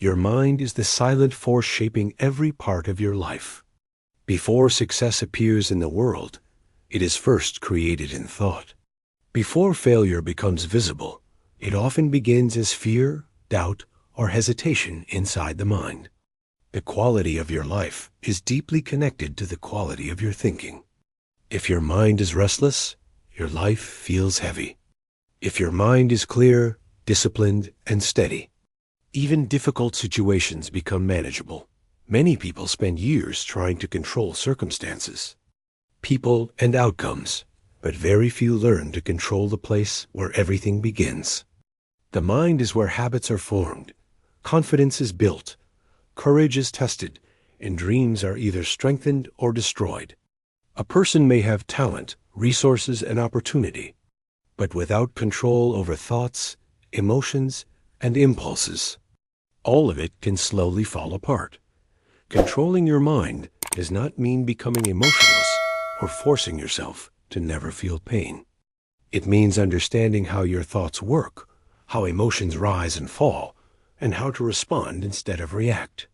Your mind is the silent force shaping every part of your life. Before success appears in the world, it is first created in thought. Before failure becomes visible, it often begins as fear, doubt, or hesitation inside the mind. The quality of your life is deeply connected to the quality of your thinking. If your mind is restless, your life feels heavy. If your mind is clear, disciplined, and steady, even difficult situations become manageable. Many people spend years trying to control circumstances, people, and outcomes, but very few learn to control the place where everything begins. The mind is where habits are formed, confidence is built, courage is tested, and dreams are either strengthened or destroyed. A person may have talent, resources, and opportunity, but without control over thoughts, emotions, and impulses, all of it can slowly fall apart. Controlling your mind does not mean becoming emotionless or forcing yourself to never feel pain. It means understanding how your thoughts work, how emotions rise and fall, and how to respond instead of react.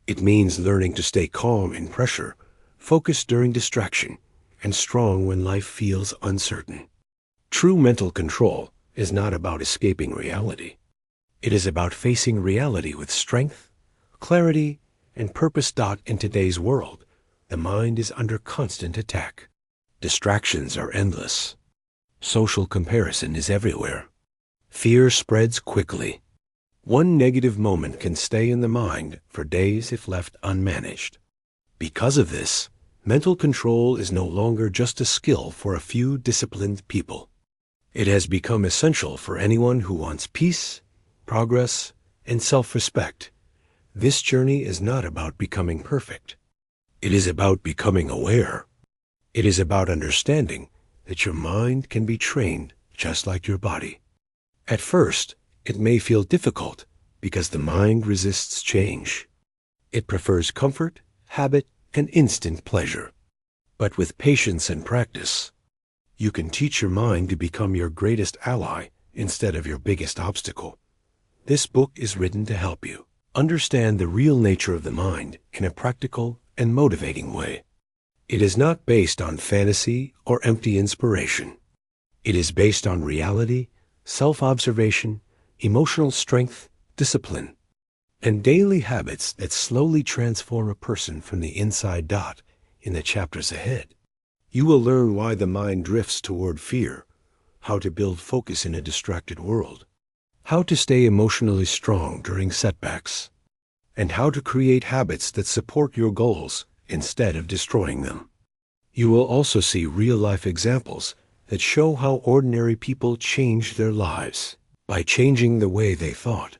It means learning to stay calm in pressure, focused during distraction, and strong when life feels uncertain. True mental control is not about escaping reality. It is about facing reality with strength, clarity, and purpose. In today's world, the mind is under constant attack. Distractions are endless. Social comparison is everywhere. Fear spreads quickly. One negative moment can stay in the mind for days if left unmanaged. Because of this, mental control is no longer just a skill for a few disciplined people. It has become essential for anyone who wants peace, progress, and self-respect. This journey is not about becoming perfect. It is about becoming aware. It is about understanding that your mind can be trained just like your body. At first, it may feel difficult because the mind resists change. It prefers comfort, habit, and instant pleasure. But with patience and practice, you can teach your mind to become your greatest ally instead of your biggest obstacle. This book is written to help you understand the real nature of the mind in a practical and motivating way. It is not based on fantasy or empty inspiration. It is based on reality, self-observation, emotional strength, discipline, and daily habits that slowly transform a person from the inside. In the chapters ahead, you will learn why the mind drifts toward fear, how to build focus in a distracted world, how to stay emotionally strong during setbacks, and how to create habits that support your goals instead of destroying them. You will also see real-life examples that show how ordinary people changed their lives by changing the way they thought.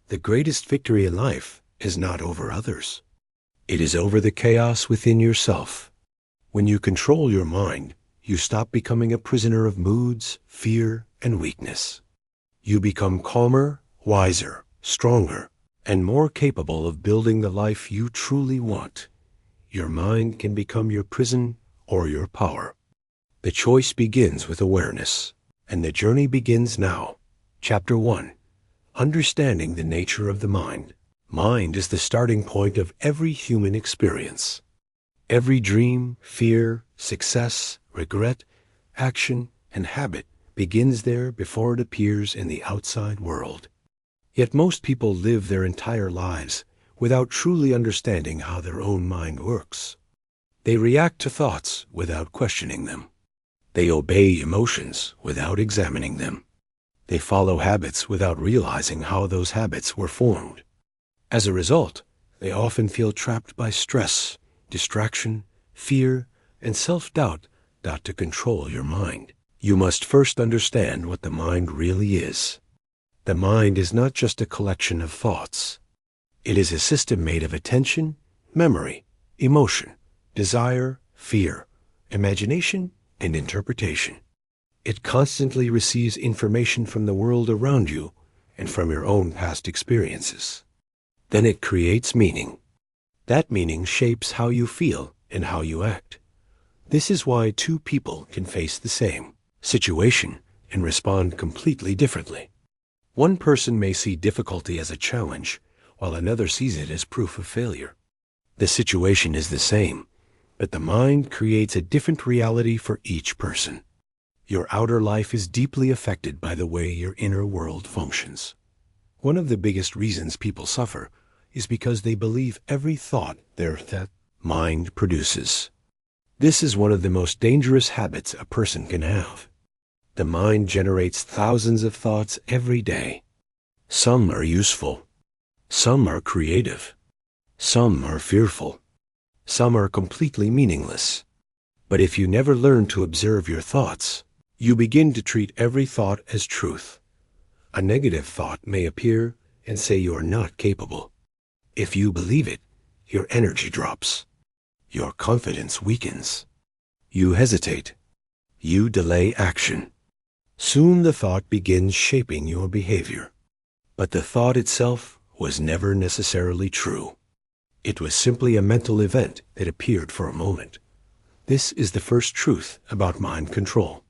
The greatest victory in life is not over others. It is over the chaos within yourself. When you control your mind, you stop becoming a prisoner of moods, fear, and weakness. You become calmer, wiser, stronger, and more capable of building the life you truly want. Your mind can become your prison or your power. The choice begins with awareness, and the journey begins now. Chapter 1. Understanding the nature of the mind. Mind is the starting point of every human experience. Every dream, fear, success, regret, action, and habit begins there before it appears in the outside world. Yet most people live their entire lives without truly understanding how their own mind works. They react to thoughts without questioning them. They obey emotions without examining them. They follow habits without realizing how those habits were formed. As a result, they often feel trapped by stress, distraction, fear, and self-doubt. To control your mind, you must first understand what the mind really is. The mind is not just a collection of thoughts. It is a system made of attention, memory, emotion, desire, fear, imagination, and interpretation. It constantly receives information from the world around you and from your own past experiences. Then it creates meaning. That meaning shapes how you feel and how you act. This is why two people can face the same situation and respond completely differently. One person may see difficulty as a challenge, while another sees it as proof of failure. The situation is the same, but the mind creates a different reality for each person. Your outer life is deeply affected by the way your inner world functions. One of the biggest reasons people suffer is because they believe every thought their mind produces. This is one of the most dangerous habits a person can have. The mind generates thousands of thoughts every day. Some are useful. Some are creative. Some are fearful. Some are completely meaningless. But if you never learn to observe your thoughts, you begin to treat every thought as truth. A negative thought may appear and say you are not capable. If you believe it, your energy drops. Your confidence weakens. You hesitate. You delay action. Soon the thought begins shaping your behavior. But the thought itself was never necessarily true. It was simply a mental event that appeared for a moment. This is the first truth about mind control.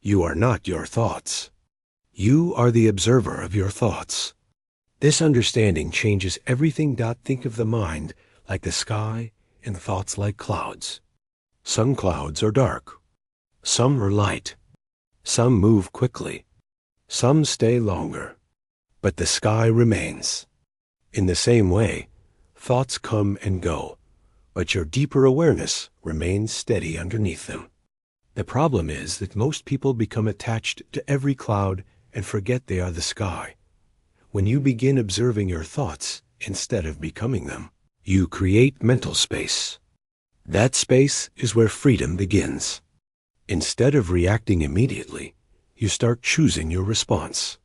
You are not your thoughts. You are the observer of your thoughts. This understanding changes everything. Think of the mind like the sky and thoughts like clouds. Some clouds are dark. Some are light. Some move quickly. Some stay longer. But the sky remains. In the same way, thoughts come and go, but your deeper awareness remains steady underneath them. The problem is that most people become attached to every cloud and forget they are the sky. When you begin observing your thoughts instead of becoming them, you create mental space. That space is where freedom begins. Instead of reacting immediately, you start choosing your response.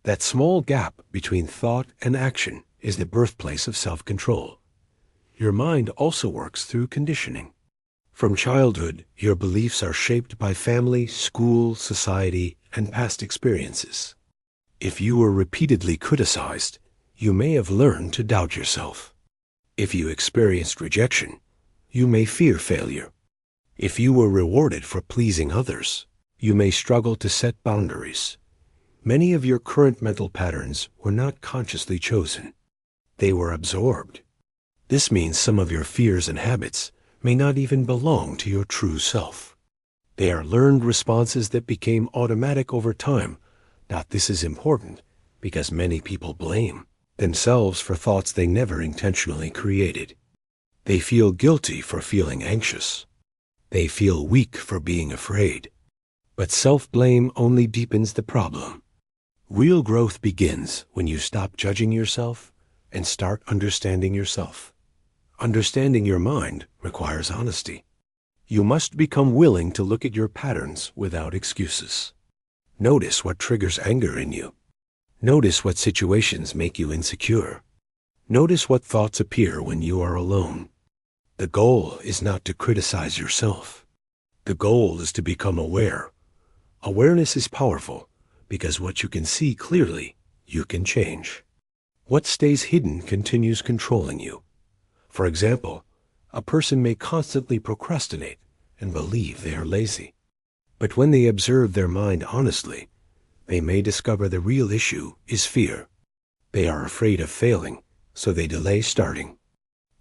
That small gap between thought and action is the birthplace of self-control. Your mind also works through conditioning. From childhood, your beliefs are shaped by family, school, society, and past experiences. If you were repeatedly criticized, you may have learned to doubt yourself. If you experienced rejection, you may fear failure. If you were rewarded for pleasing others, you may struggle to set boundaries. Many of your current mental patterns were not consciously chosen. They were absorbed. This means some of your fears and habits may not even belong to your true self. They are learned responses that became automatic over time. This is important because many people blame themselves for thoughts they never intentionally created. They feel guilty for feeling anxious. They feel weak for being afraid. But self-blame only deepens the problem. Real growth begins when you stop judging yourself and start understanding yourself. Understanding your mind requires honesty. You must become willing to look at your patterns without excuses. Notice what triggers anger in you. Notice what situations make you insecure. Notice what thoughts appear when you are alone. The goal is not to criticize yourself. The goal is to become aware. Awareness is powerful because what you can see clearly, you can change. What stays hidden continues controlling you. For example, a person may constantly procrastinate and believe they are lazy. But when they observe their mind honestly, they may discover the real issue is fear. They are afraid of failing, so they delay starting.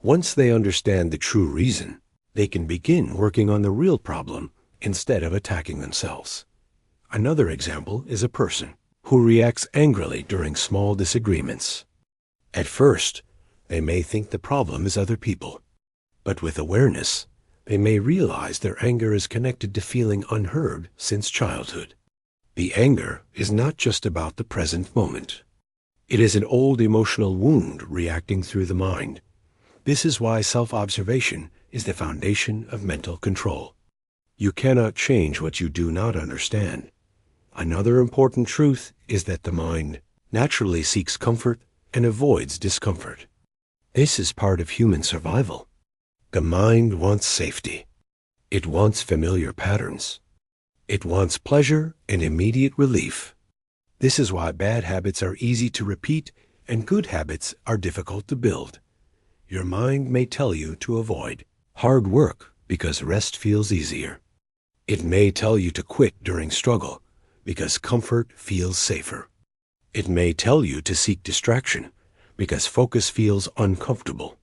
Once they understand the true reason, they can begin working on the real problem instead of attacking themselves. Another example is a person who reacts angrily during small disagreements. At first, they may think the problem is other people. But with awareness, they may realize their anger is connected to feeling unheard since childhood. The anger is not just about the present moment. It is an old emotional wound reacting through the mind. This is why self-observation is the foundation of mental control. You cannot change what you do not understand. Another important truth is that the mind naturally seeks comfort and avoids discomfort. This is part of human survival. The mind wants safety. It wants familiar patterns. It wants pleasure and immediate relief. This is why bad habits are easy to repeat and good habits are difficult to build. Your mind may tell you to avoid hard work because rest feels easier. It may tell you to quit during struggle because comfort feels safer. It may tell you to seek distraction because focus feels uncomfortable.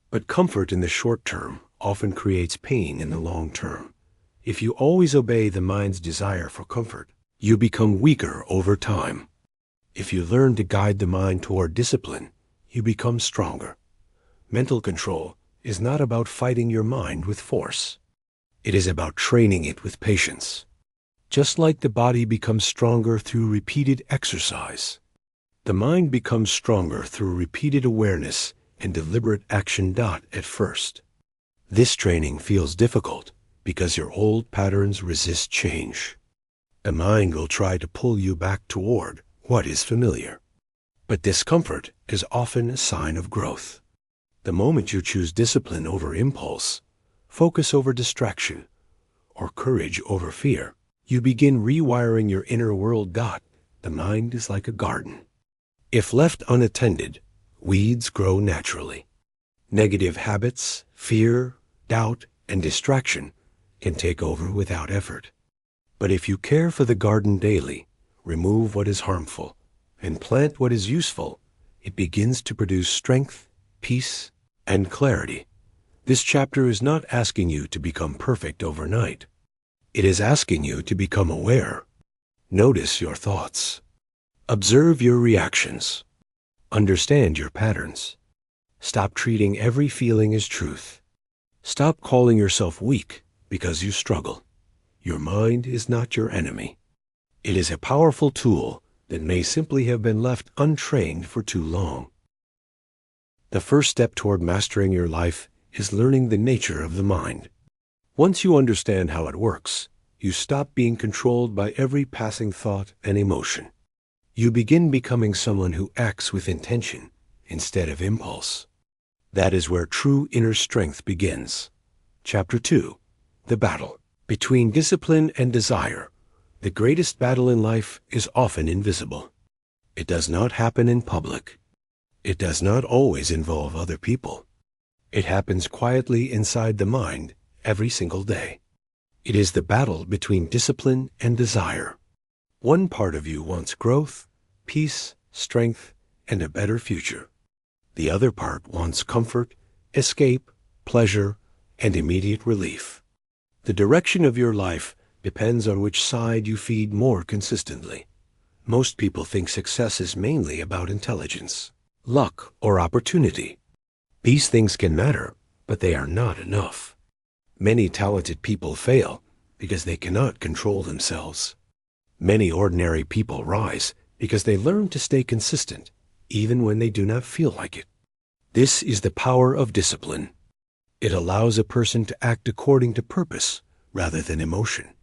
But comfort in the short term often creates pain in the long term. If you always obey the mind's desire for comfort, you become weaker over time. If you learn to guide the mind toward discipline, you become stronger. Mental control is not about fighting your mind with force. It is about training it with patience. Just like the body becomes stronger through repeated exercise, the mind becomes stronger through repeated awareness and deliberate action. At first, this training feels difficult because your old patterns resist change. The mind will try to pull you back toward what is familiar. But discomfort is often a sign of growth. The moment you choose discipline over impulse, focus over distraction, or courage over fear, you begin rewiring your inner world. The mind is like a garden. If left unattended, weeds grow naturally. Negative habits, fear, doubt, and distraction can take over without effort. But if you care for the garden daily, remove what is harmful, and plant what is useful, it begins to produce strength, peace, and clarity. This chapter is not asking you to become perfect overnight. It is asking you to become aware. Notice your thoughts. Observe your reactions. Understand your patterns. Stop treating every feeling as truth. Stop calling yourself weak because you struggle. Your mind is not your enemy. It is a powerful tool that may simply have been left untrained for too long. The first step toward mastering your life is learning the nature of the mind. Once you understand how it works, you stop being controlled by every passing thought and emotion. You begin becoming someone who acts with intention instead of impulse. That is where true inner strength begins. Chapter 2. The battle. Between discipline and desire, the greatest battle in life is often invisible. It does not happen in public. It does not always involve other people. It happens quietly inside the mind every single day. It is the battle between discipline and desire. One part of you wants growth, peace, strength, and a better future. The other part wants comfort, escape, pleasure, and immediate relief. The direction of your life depends on which side you feed more consistently. Most people think success is mainly about intelligence, luck, or opportunity. These things can matter, but they are not enough. Many talented people fail because they cannot control themselves. Many ordinary people rise because they learn to stay consistent, even when they do not feel like it. This is the power of discipline. It allows a person to act according to purpose rather than emotion.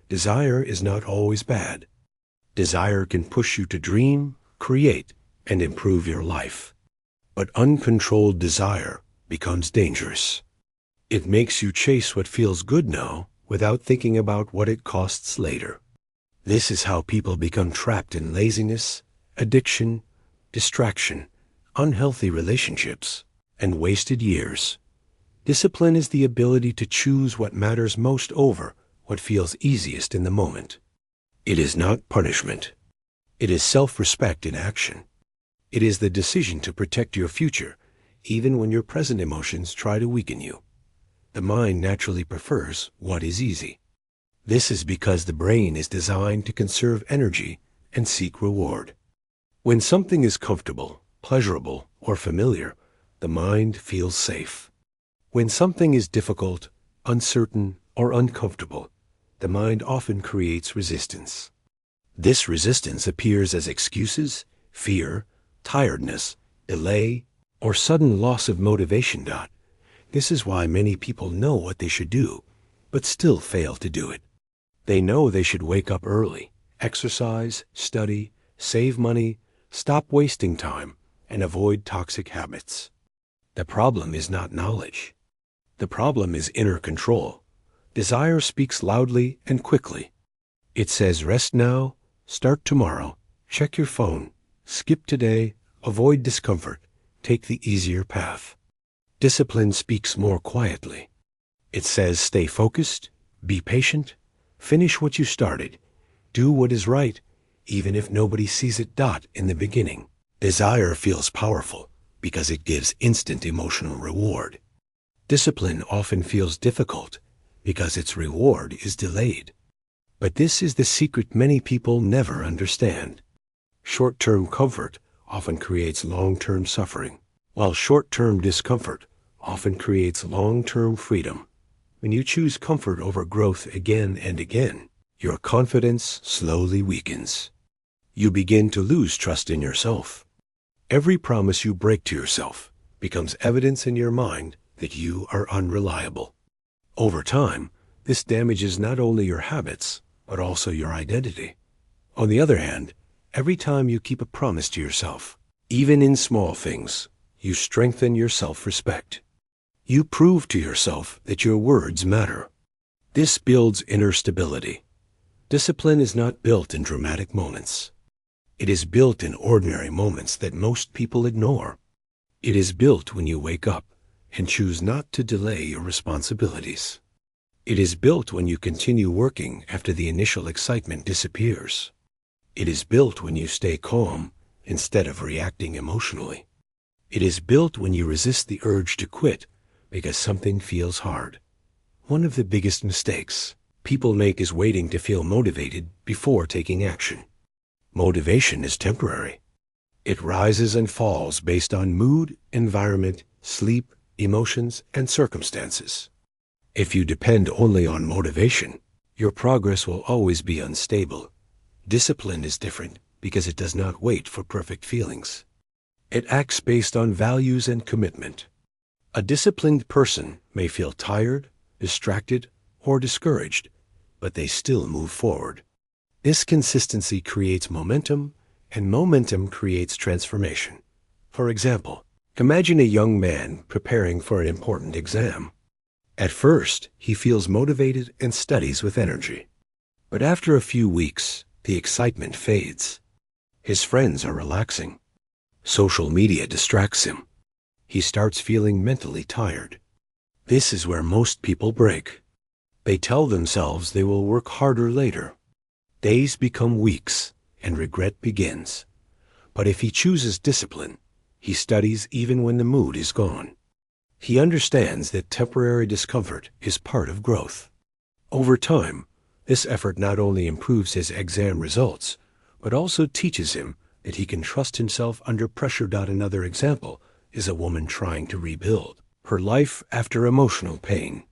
Desire is not always bad. Desire can push you to dream, create, and improve your life. But uncontrolled desire becomes dangerous. It makes you chase what feels good now without thinking about what it costs later. This is how people become trapped in laziness, addiction, distraction, unhealthy relationships, and wasted years. Discipline is the ability to choose what matters most over what feels easiest in the moment. It is not punishment. It is self-respect in action. It is the decision to protect your future, even when your present emotions try to weaken you. The mind naturally prefers what is easy. This is because the brain is designed to conserve energy and seek reward. When something is comfortable, pleasurable, or familiar, the mind feels safe. When something is difficult, uncertain, or uncomfortable, the mind often creates resistance. This resistance appears as excuses, fear, tiredness, delay, or sudden loss of motivation. This is why many people know what they should do, but still fail to do it. They know they should wake up early, exercise, study, save money, stop wasting time, and avoid toxic habits. The problem is not knowledge. The problem is inner control. Desire speaks loudly and quickly. It says rest now, start tomorrow, check your phone, skip today, avoid discomfort, take the easier path. Discipline speaks more quietly. It says stay focused, be patient, finish what you started, do what is right, even if nobody sees it. In the beginning, Desire feels powerful because it gives instant emotional reward. Discipline often feels difficult because its reward is delayed. But this is the secret many people never understand. Short-term comfort often creates long-term suffering, while short-term discomfort often creates long-term freedom. When you choose comfort over growth again and again, your confidence slowly weakens. You begin to lose trust in yourself. Every promise you break to yourself becomes evidence in your mind that you are unreliable. Over time, this damages not only your habits, but also your identity. On the other hand, every time you keep a promise to yourself, even in small things, you strengthen your self-respect. You prove to yourself that your words matter. This builds inner stability. Discipline is not built in dramatic moments. It is built in ordinary moments that most people ignore. It is built when you wake up and choose not to delay your responsibilities. It is built when you continue working after the initial excitement disappears. It is built when you stay calm instead of reacting emotionally. It is built when you resist the urge to quit because something feels hard. One of the biggest mistakes people make is waiting to feel motivated before taking action. Motivation is temporary. It rises and falls based on mood, environment, sleep, emotions, and circumstances. If you depend only on motivation, your progress will always be unstable. Discipline is different because it does not wait for perfect feelings. It acts based on values and commitment. A disciplined person may feel tired, distracted, or discouraged, but they still move forward. This consistency creates momentum, and momentum creates transformation. For example, imagine a young man preparing for an important exam. At first, he feels motivated and studies with energy. But after a few weeks, the excitement fades. His friends are relaxing. Social media distracts him. He starts feeling mentally tired. This is where most people break. They tell themselves they will work harder later. Days become weeks, and regret begins. But if he chooses discipline, he studies even when the mood is gone. He understands that temporary discomfort is part of growth. Over time, this effort not only improves his exam results, but also teaches him that he can trust himself under pressure. Another example is a woman trying to rebuild her life after emotional pain.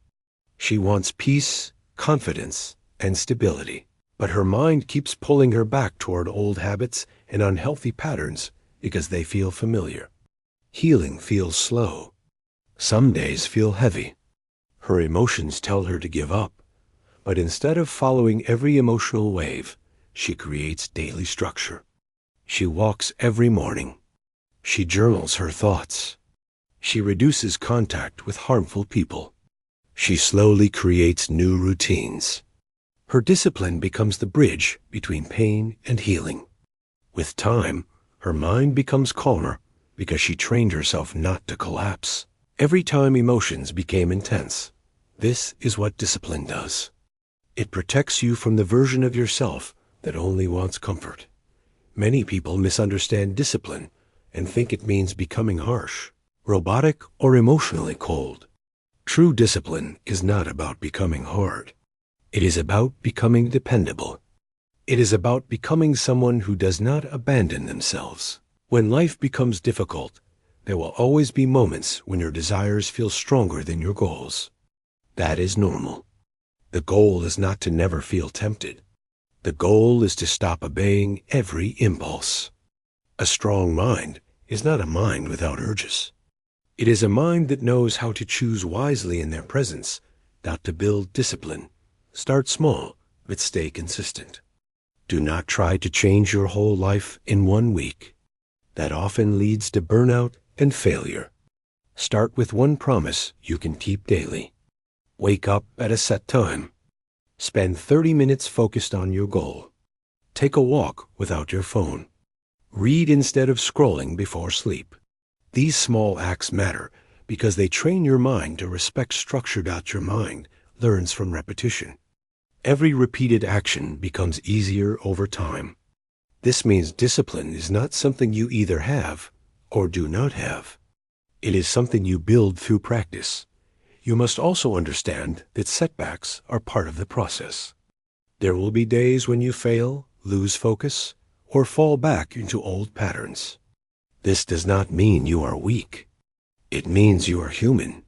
She wants peace, confidence, and stability, but her mind keeps pulling her back toward old habits and unhealthy patterns because they feel familiar. Healing feels slow. Some days feel heavy. Her emotions tell her to give up, but instead of following every emotional wave, she creates daily structure. She walks every morning. She journals her thoughts. She reduces contact with harmful people. She slowly creates new routines. Her discipline becomes the bridge between pain and healing. With time, her mind becomes calmer because she trained herself not to collapse. Every time emotions became intense, this is what discipline does. It protects you from the version of yourself that only wants comfort. Many people misunderstand discipline and think it means becoming harsh, robotic, or emotionally cold. True discipline is not about becoming hard. It is about becoming dependable. It is about becoming someone who does not abandon themselves. When life becomes difficult, there will always be moments when your desires feel stronger than your goals. That is normal. The goal is not to never feel tempted. The goal is to stop obeying every impulse. A strong mind is not a mind without urges. It is a mind that knows how to choose wisely in their presence, not to build discipline. Start small, but stay consistent. Do not try to change your whole life in 1 week. That often leads to burnout and failure. Start with one promise you can keep daily. Wake up at a set time. Spend 30 minutes focused on your goal. Take a walk without your phone. Read instead of scrolling before sleep. These small acts matter because they train your mind to respect structure. Your mind learns from repetition. Every repeated action becomes easier over time. This means discipline is not something you either have or do not have. It is something you build through practice. You must also understand that setbacks are part of the process. There will be days when you fail, lose focus, or fall back into old patterns. This does not mean you are weak. It means you are human.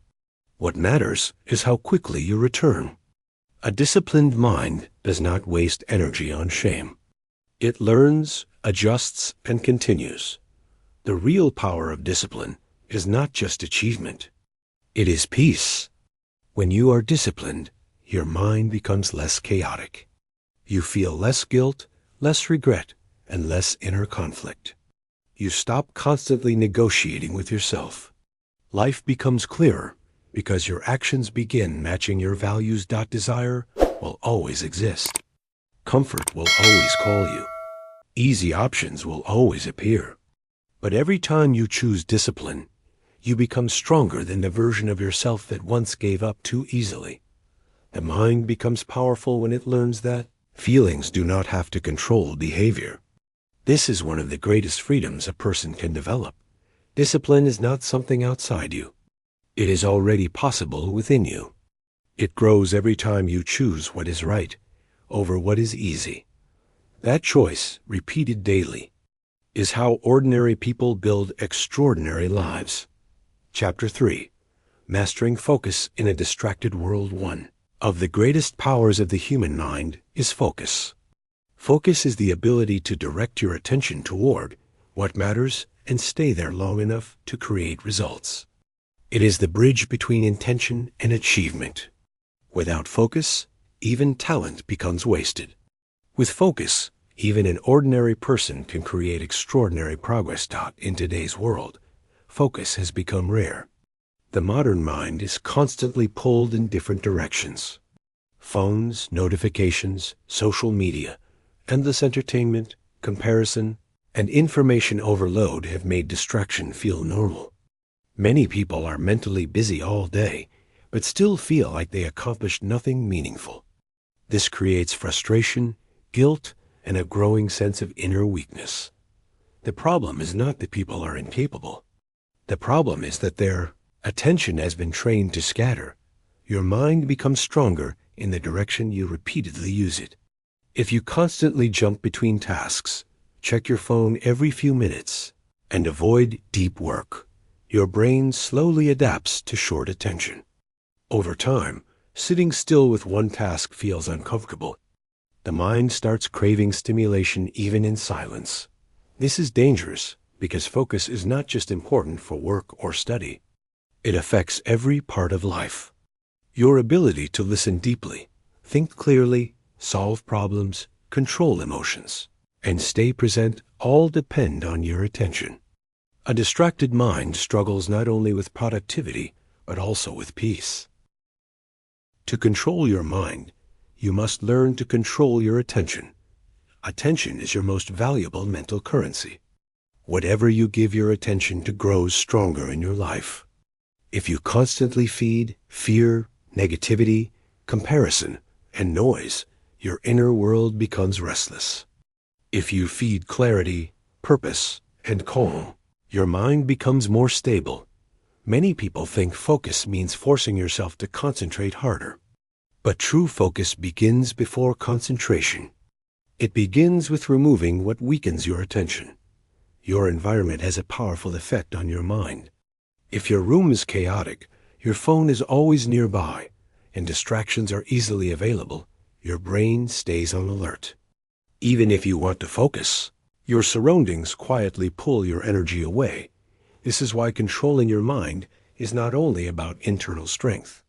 What matters is how quickly you return. A disciplined mind does not waste energy on shame. It learns, adjusts, and continues. The real power of discipline is not just achievement. It is peace. When you are disciplined, your mind becomes less chaotic. You feel less guilt, less regret, and less inner conflict. You stop constantly negotiating with yourself. Life becomes clearer because your actions begin matching your values. Desire will always exist. Comfort will always call you. Easy options will always appear. But every time you choose discipline, you become stronger than the version of yourself that once gave up too easily. The mind becomes powerful when it learns that feelings do not have to control behavior. This is one of the greatest freedoms a person can develop. Discipline is not something outside you. It is already possible within you. It grows every time you choose what is right over what is easy. That choice, repeated daily, is how ordinary people build extraordinary lives. Chapter 3. Mastering Focus in a Distracted World. 1. Of the greatest powers of the human mind is focus. Focus is the ability to direct your attention toward what matters and stay there long enough to create results. It is the bridge between intention and achievement. Without focus, even talent becomes wasted. With focus, even an ordinary person can create extraordinary progress. In today's world, focus has become rare. The modern mind is constantly pulled in different directions. Phones, notifications, social media, endless entertainment, comparison, and information overload have made distraction feel normal. Many people are mentally busy all day, but still feel like they accomplished nothing meaningful. This creates frustration, guilt, and a growing sense of inner weakness. The problem is not that people are incapable. The problem is that their attention has been trained to scatter. Your mind becomes stronger in the direction you repeatedly use it. If you constantly jump between tasks, check your phone every few minutes, and avoid deep work, your brain slowly adapts to short attention. Over time, sitting still with one task feels uncomfortable. The mind starts craving stimulation even in silence. This is dangerous because focus is not just important for work or study. It affects every part of life. Your ability to listen deeply, think clearly, solve problems, control emotions, and stay present all depend on your attention. A distracted mind struggles not only with productivity, but also with peace. To control your mind, you must learn to control your attention. Attention is your most valuable mental currency. Whatever you give your attention to grows stronger in your life. If you constantly feed fear, negativity, comparison, and noise, your inner world becomes restless. If you feed clarity, purpose, and calm, your mind becomes more stable. Many people think focus means forcing yourself to concentrate harder. But true focus begins before concentration. It begins with removing what weakens your attention. Your environment has a powerful effect on your mind. If your room is chaotic, your phone is always nearby, and distractions are easily available, your brain stays on alert. Even if you want to focus, your surroundings quietly pull your energy away. This is why controlling your mind is not only about internal strength.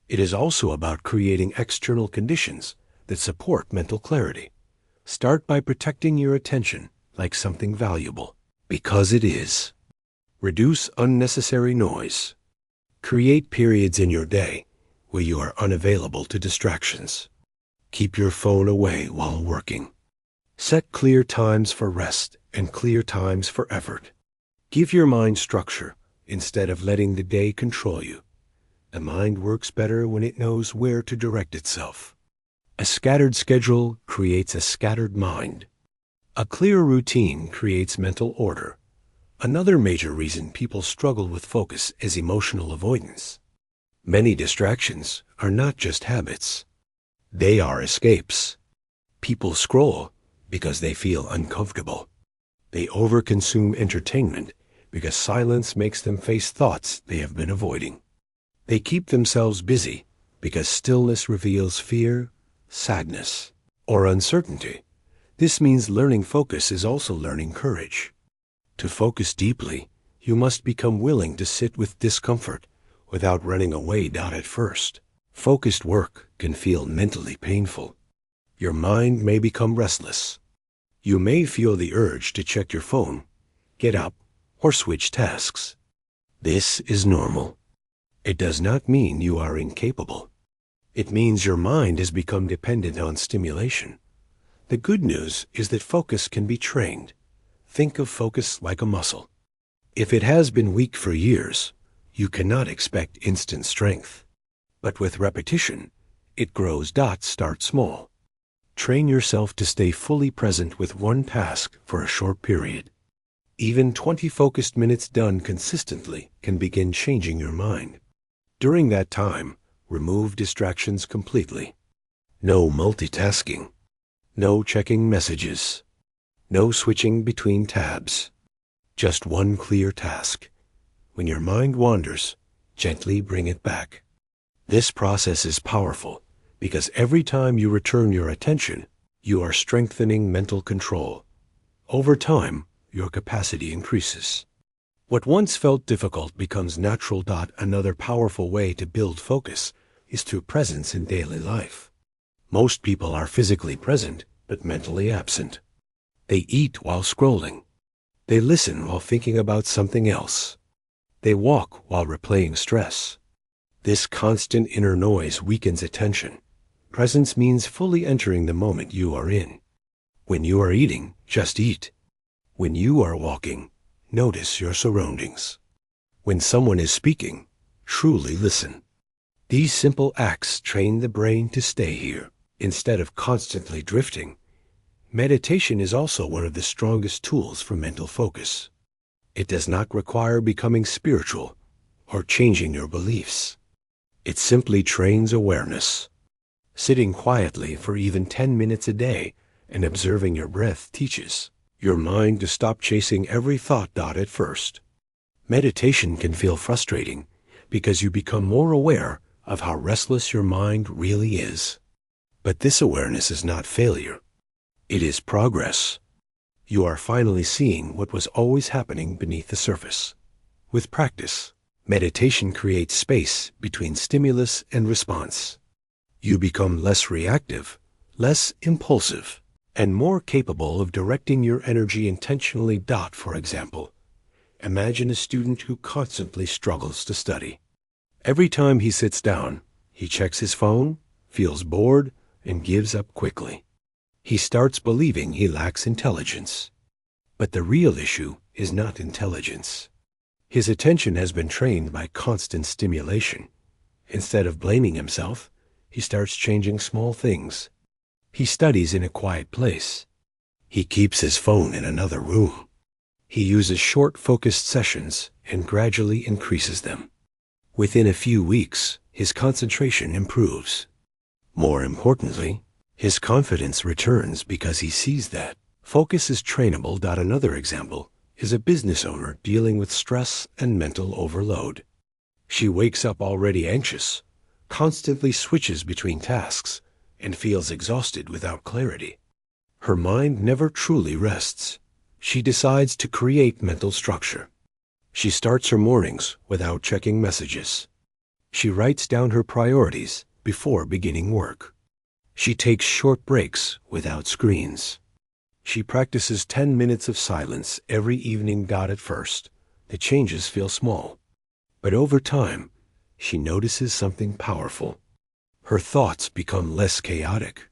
It is also about creating external conditions that support mental clarity. Start by protecting your attention like something valuable, because it is. Reduce unnecessary noise. Create periods in your day where you are unavailable to distractions. Keep your phone away while working. Set clear times for rest and clear times for effort. Give your mind structure instead of letting the day control you. The mind works better when it knows where to direct itself. A scattered schedule creates a scattered mind. A clear routine creates mental order. Another major reason people struggle with focus is emotional avoidance. Many distractions are not just habits. They are escapes. People scroll because they feel uncomfortable. They overconsume entertainment because silence makes them face thoughts they have been avoiding. They keep themselves busy because stillness reveals fear, sadness, or uncertainty. This means learning focus is also learning courage. To focus deeply, you must become willing to sit with discomfort without running away at first. Focused work can feel mentally painful. Your mind may become restless. You may feel the urge to check your phone, get up, or switch tasks. This is normal. It does not mean you are incapable. It means your mind has become dependent on stimulation. The good news is that focus can be trained. Think of focus like a muscle. If it has been weak for years, you cannot expect instant strength. But with repetition, it grows. Start small. Train yourself to stay fully present with one task for a short period. Even 20 focused minutes done consistently can begin changing your mind. During that time, remove distractions completely. No multitasking. No checking messages. No switching between tabs. Just one clear task. When your mind wanders, gently bring it back. This process is powerful because every time you return your attention, you are strengthening mental control. Over time, your capacity increases. What once felt difficult becomes natural. Another powerful way to build focus is through presence in daily life. Most people are physically present, but mentally absent. They eat while scrolling. They listen while thinking about something else. They walk while replaying stress. This constant inner noise weakens attention. Presence means fully entering the moment you are in. When you are eating, just eat. When you are walking, notice your surroundings. When someone is speaking, truly listen. These simple acts train the brain to stay here, instead of constantly drifting. Meditation is also one of the strongest tools for mental focus. It does not require becoming spiritual or changing your beliefs. It simply trains awareness. Sitting quietly for even 10 minutes a day and observing your breath teaches your mind to stop chasing every thought. At first, meditation can feel frustrating because you become more aware of how restless your mind really is. But this awareness is not failure. It is progress. You are finally seeing what was always happening beneath the surface. With practice, meditation creates space between stimulus and response. You become less reactive, less impulsive, and more capable of directing your energy intentionally. For example, imagine a student who constantly struggles to study. Every time he sits down, he checks his phone, feels bored, and gives up quickly. He starts believing he lacks intelligence. But the real issue is not intelligence. His attention has been trained by constant stimulation. Instead of blaming himself, he starts changing small things. He studies in a quiet place. He keeps his phone in another room. He uses short, focused sessions and gradually increases them. Within a few weeks, his concentration improves. More importantly, his confidence returns because he sees that focus is trainable. Another example is a business owner dealing with stress and mental overload. She wakes up already anxious, constantly switches between tasks, and feels exhausted without clarity. Her mind never truly rests. She decides to create mental structure. She starts her mornings without checking messages. She writes down her priorities before beginning work. She takes short breaks without screens. She practices 10 minutes of silence every evening. At first, the changes feel small. But over time, she notices something powerful. Her thoughts become less chaotic.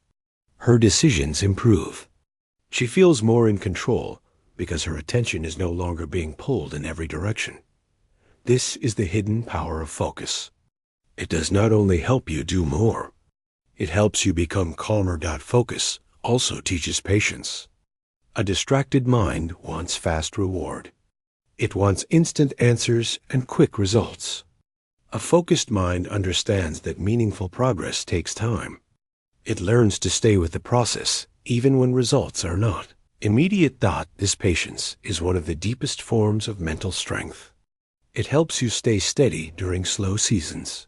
Her decisions improve. She feels more in control because her attention is no longer being pulled in every direction. This is the hidden power of focus. It does not only help you do more, it helps you become calmer. Focus also teaches patience. A distracted mind wants fast reward. It wants instant answers and quick results. A focused mind understands that meaningful progress takes time. It learns to stay with the process, even when results are not. Immediate thought, this patience, is one of the deepest forms of mental strength. It helps you stay steady during slow seasons.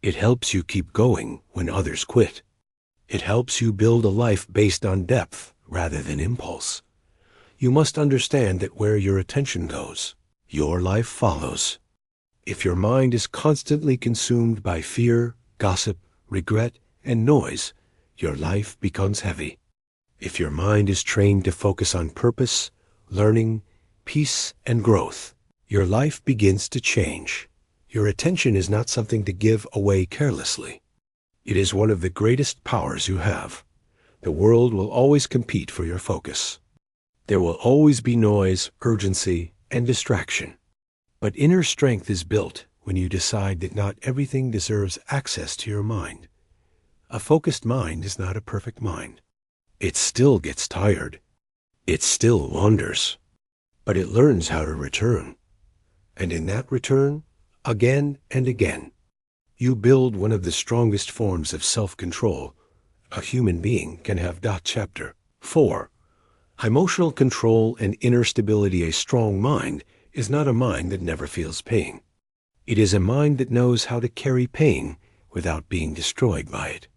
It helps you keep going when others quit. It helps you build a life based on depth rather than impulse. You must understand that where your attention goes, your life follows. If your mind is constantly consumed by fear, gossip, regret, and noise, your life becomes heavy. If your mind is trained to focus on purpose, learning, peace, and growth, your life begins to change. Your attention is not something to give away carelessly. It is one of the greatest powers you have. The world will always compete for your focus. There will always be noise, urgency, and distraction. But inner strength is built when you decide that not everything deserves access to your mind. A focused mind is not a perfect mind. It still gets tired. It still wanders. But it learns how to return. And in that return, again and again, you build one of the strongest forms of self-control a human being can have. Chapter 4. Emotional control and inner stability. A strong mind is not a mind that never feels pain. It is a mind that knows how to carry pain without being destroyed by it.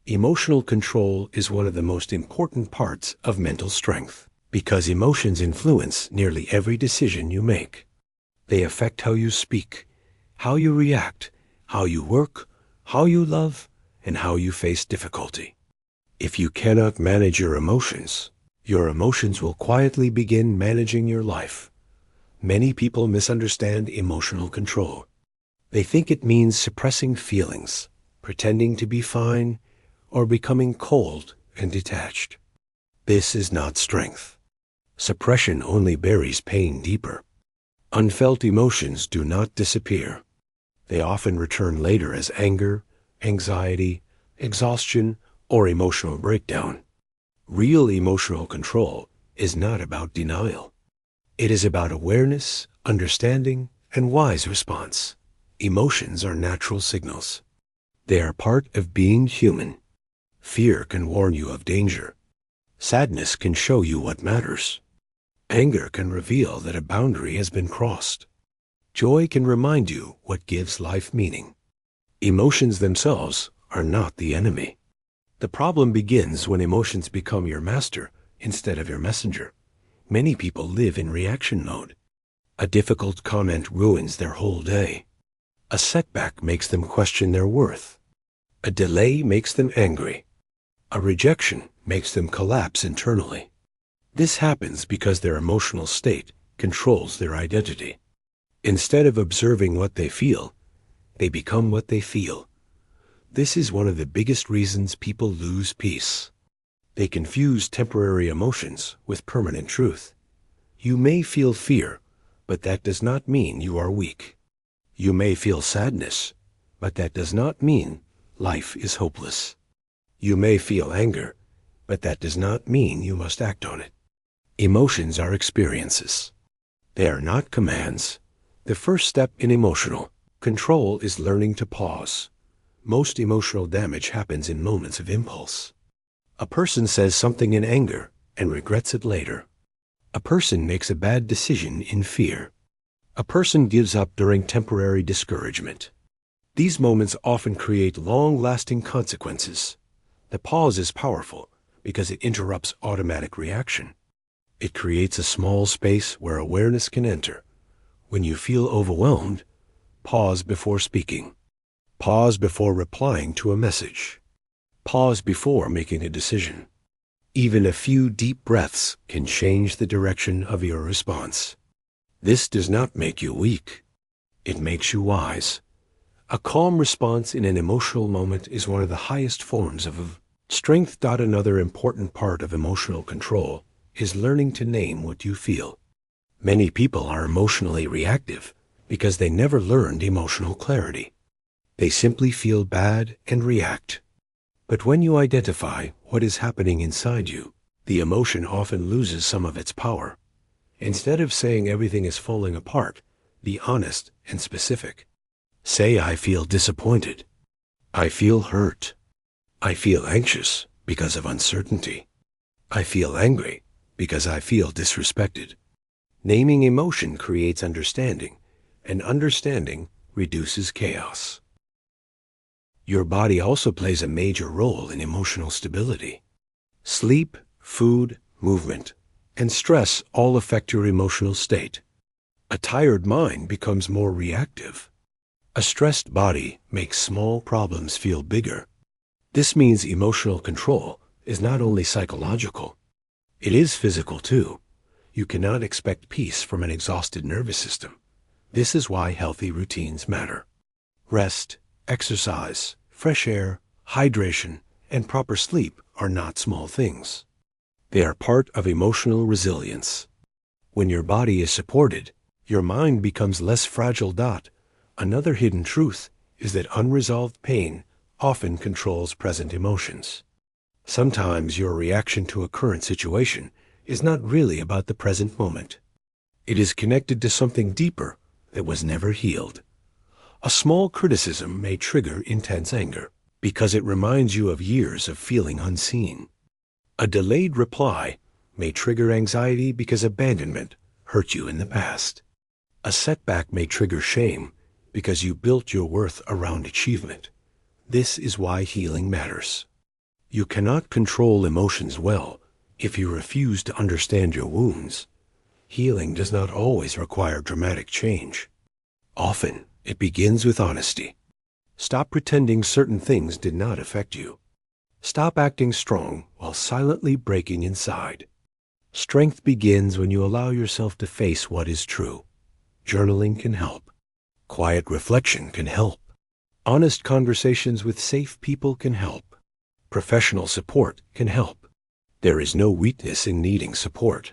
Emotional control is one of the most important parts of mental strength because emotions influence nearly every decision you make. They affect how you speak, how you react, how you work, how you love, and how you face difficulty. If you cannot manage your emotions will quietly begin managing your life. Many people misunderstand emotional control. They think it means suppressing feelings, pretending to be fine, or becoming cold and detached. This is not strength. Suppression only buries pain deeper. Unfelt emotions do not disappear. They often return later as anger, anxiety, exhaustion, or emotional breakdown. Real emotional control is not about denial. It is about awareness, understanding, and wise response. Emotions are natural signals. They are part of being human. Fear can warn you of danger. Sadness can show you what matters. Anger can reveal that a boundary has been crossed. Joy can remind you what gives life meaning. Emotions themselves are not the enemy. The problem begins when emotions become your master instead of your messenger. Many people live in reaction mode. A difficult comment ruins their whole day. A setback makes them question their worth. A delay makes them angry. A rejection makes them collapse internally. This happens because their emotional state controls their identity. Instead of observing what they feel, they become what they feel. This is one of the biggest reasons people lose peace. They confuse temporary emotions with permanent truth. You may feel fear, but that does not mean you are weak. You may feel sadness, but that does not mean life is hopeless. You may feel anger, but that does not mean you must act on it. Emotions are experiences. They are not commands. The first step in emotional control is learning to pause. Most emotional damage happens in moments of impulse. A person says something in anger and regrets it later. A person makes a bad decision in fear. A person gives up during temporary discouragement. These moments often create long-lasting consequences. The pause is powerful because it interrupts automatic reaction. It creates a small space where awareness can enter. When you feel overwhelmed, pause before speaking. Pause before replying to a message. Pause before making a decision. Even a few deep breaths can change the direction of your response. This does not make you weak. It makes you wise. A calm response in an emotional moment is one of the highest forms of strength. Another important part of emotional control is learning to name what you feel. Many people are emotionally reactive because they never learned emotional clarity. They simply feel bad and react. But when you identify what is happening inside you, the emotion often loses some of its power. Instead of saying everything is falling apart, be honest and specific. Say, I feel disappointed. I feel hurt. I feel anxious because of uncertainty. I feel angry because I feel disrespected. Naming emotion creates understanding, and understanding reduces chaos. Your body also plays a major role in emotional stability. Sleep, food, movement, and stress all affect your emotional state. A tired mind becomes more reactive. A stressed body makes small problems feel bigger. This means emotional control is not only psychological, it is physical too. You cannot expect peace from an exhausted nervous system. This is why healthy routines matter. Rest, exercise, fresh air, hydration, and proper sleep are not small things. They are part of emotional resilience. When your body is supported, your mind becomes less fragile. Another hidden truth is that unresolved pain often controls present emotions. Sometimes your reaction to a current situation is not really about the present moment. It is connected to something deeper that was never healed. A small criticism may trigger intense anger because it reminds you of years of feeling unseen. A delayed reply may trigger anxiety because abandonment hurt you in the past. A setback may trigger shame because you built your worth around achievement. This is why healing matters. You cannot control emotions well if you refuse to understand your wounds. Healing does not always require dramatic change. Often, it begins with honesty. Stop pretending certain things did not affect you. Stop acting strong while silently breaking inside. Strength begins when you allow yourself to face what is true. Journaling can help. Quiet reflection can help. Honest conversations with safe people can help. Professional support can help. There is no weakness in needing support.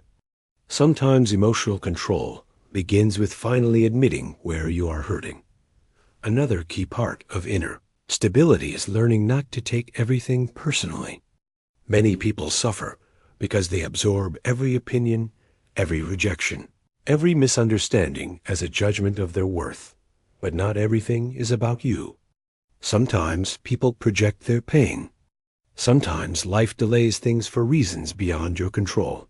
Sometimes emotional control begins with finally admitting where you are hurting. Another key part of inner stability is learning not to take everything personally. Many people suffer because they absorb every opinion, every rejection, every misunderstanding as a judgment of their worth. But not everything is about you. Sometimes people project their pain. Sometimes life delays things for reasons beyond your control.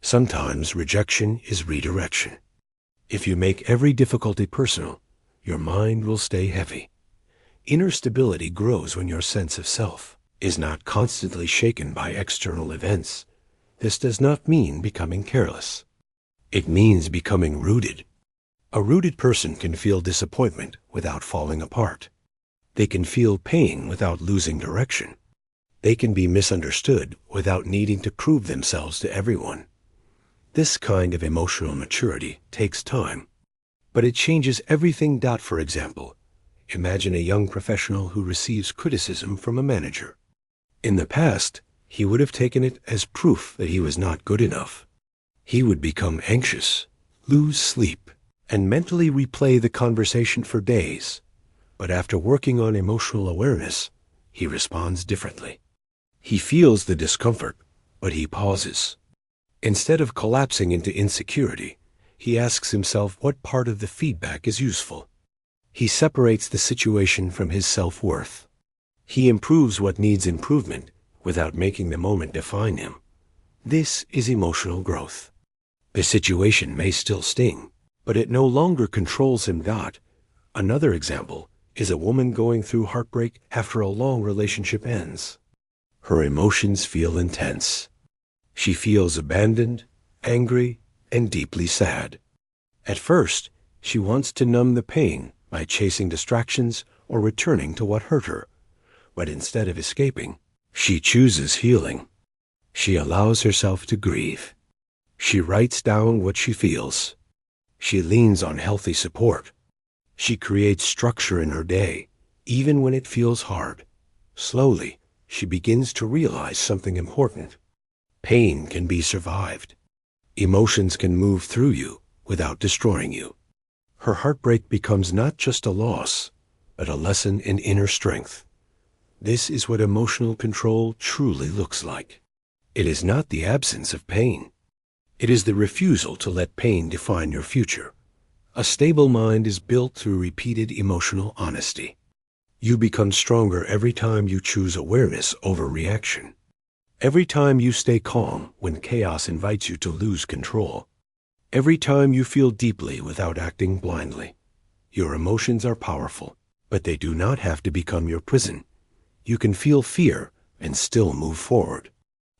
Sometimes rejection is redirection. If you make every difficulty personal, your mind will stay heavy. Inner stability grows when your sense of self is not constantly shaken by external events. This does not mean becoming careless. It means becoming rooted. A rooted person can feel disappointment without falling apart. They can feel pain without losing direction. They can be misunderstood without needing to prove themselves to everyone. This kind of emotional maturity takes time, but it changes everything. For example, imagine a young professional who receives criticism from a manager. In the past, he would have taken it as proof that he was not good enough. He would become anxious, lose sleep, and mentally replay the conversation for days. But after working on emotional awareness, he responds differently. He feels the discomfort, but he pauses. Instead of collapsing into insecurity, he asks himself what part of the feedback is useful. He separates the situation from his self-worth. He improves what needs improvement without making the moment define him. This is emotional growth. The situation may still sting, but it no longer controls him. Another example is a woman going through heartbreak after a long relationship ends. Her emotions feel intense. She feels abandoned, angry, and deeply sad. At first, she wants to numb the pain by chasing distractions or returning to what hurt her. But instead of escaping, she chooses healing. She allows herself to grieve. She writes down what she feels. She leans on healthy support. She creates structure in her day, even when it feels hard. Slowly, she begins to realize something important. Pain can be survived. Emotions can move through you without destroying you. Her heartbreak becomes not just a loss, but a lesson in inner strength. This is what emotional control truly looks like. It is not the absence of pain. It is the refusal to let pain define your future. A stable mind is built through repeated emotional honesty. You become stronger every time you choose awareness over reaction. Every time you stay calm when chaos invites you to lose control. Every time you feel deeply without acting blindly. Your emotions are powerful, but they do not have to become your prison. You can feel fear and still move forward.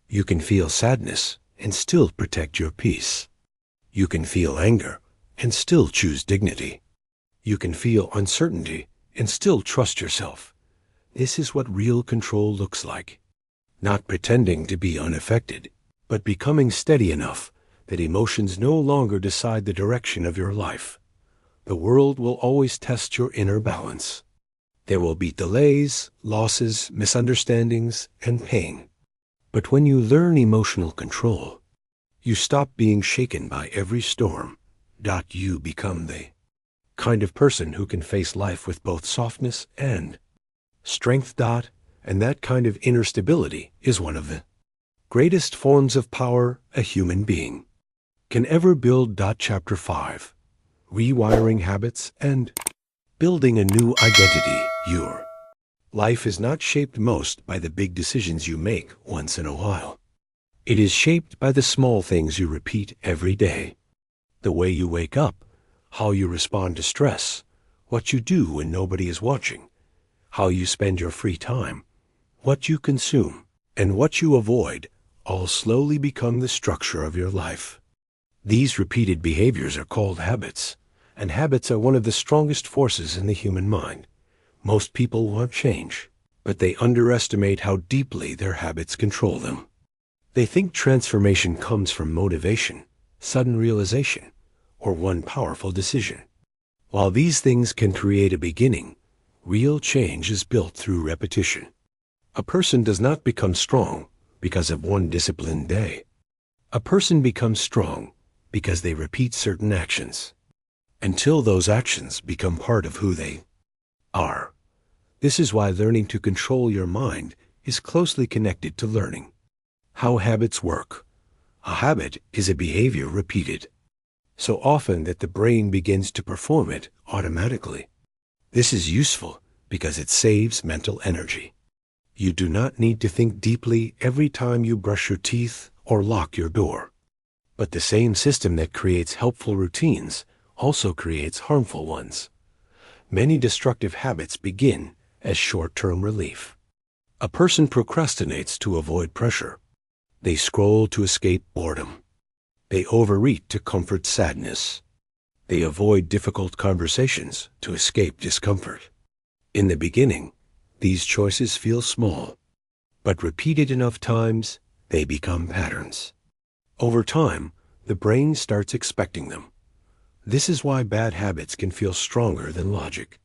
You can feel sadness and still protect your peace. You can feel anger and still choose dignity. You can feel uncertainty and still trust yourself. This is what real control looks like. Not pretending to be unaffected, but becoming steady enough that emotions no longer decide the direction of your life. The world will always test your inner balance. There will be delays, losses, misunderstandings, and pain. But when you learn emotional control, you stop being shaken by every storm. You become the kind of person who can face life with both softness and strength. And that kind of inner stability is one of the greatest forms of power a human being can ever build. Chapter 5. Rewiring habits and building a new identity. Your life is not shaped most by the big decisions you make once in a while. It is shaped by the small things you repeat every day. The way you wake up, how you respond to stress, what you do when nobody is watching, how you spend your free time, what you consume, and what you avoid all slowly become the structure of your life. These repeated behaviors are called habits, and habits are one of the strongest forces in the human mind. Most people want change, but they underestimate how deeply their habits control them. They think transformation comes from motivation, sudden realization, or one powerful decision. While these things can create a beginning, real change is built through repetition. A person does not become strong because of one disciplined day. A person becomes strong because they repeat certain actions until those actions become part of who they are. This is why learning to control your mind is closely connected to learning how habits work. A habit is a behavior repeated so often that the brain begins to perform it automatically. This is useful because it saves mental energy. You do not need to think deeply every time you brush your teeth or lock your door. But the same system that creates helpful routines also creates harmful ones. Many destructive habits begin as short-term relief. A person procrastinates to avoid pressure. They scroll to escape boredom. They overeat to comfort sadness. They avoid difficult conversations to escape discomfort. In the beginning, these choices feel small, but repeated enough times, they become patterns. Over time, the brain starts expecting them. This is why bad habits can feel stronger than logic.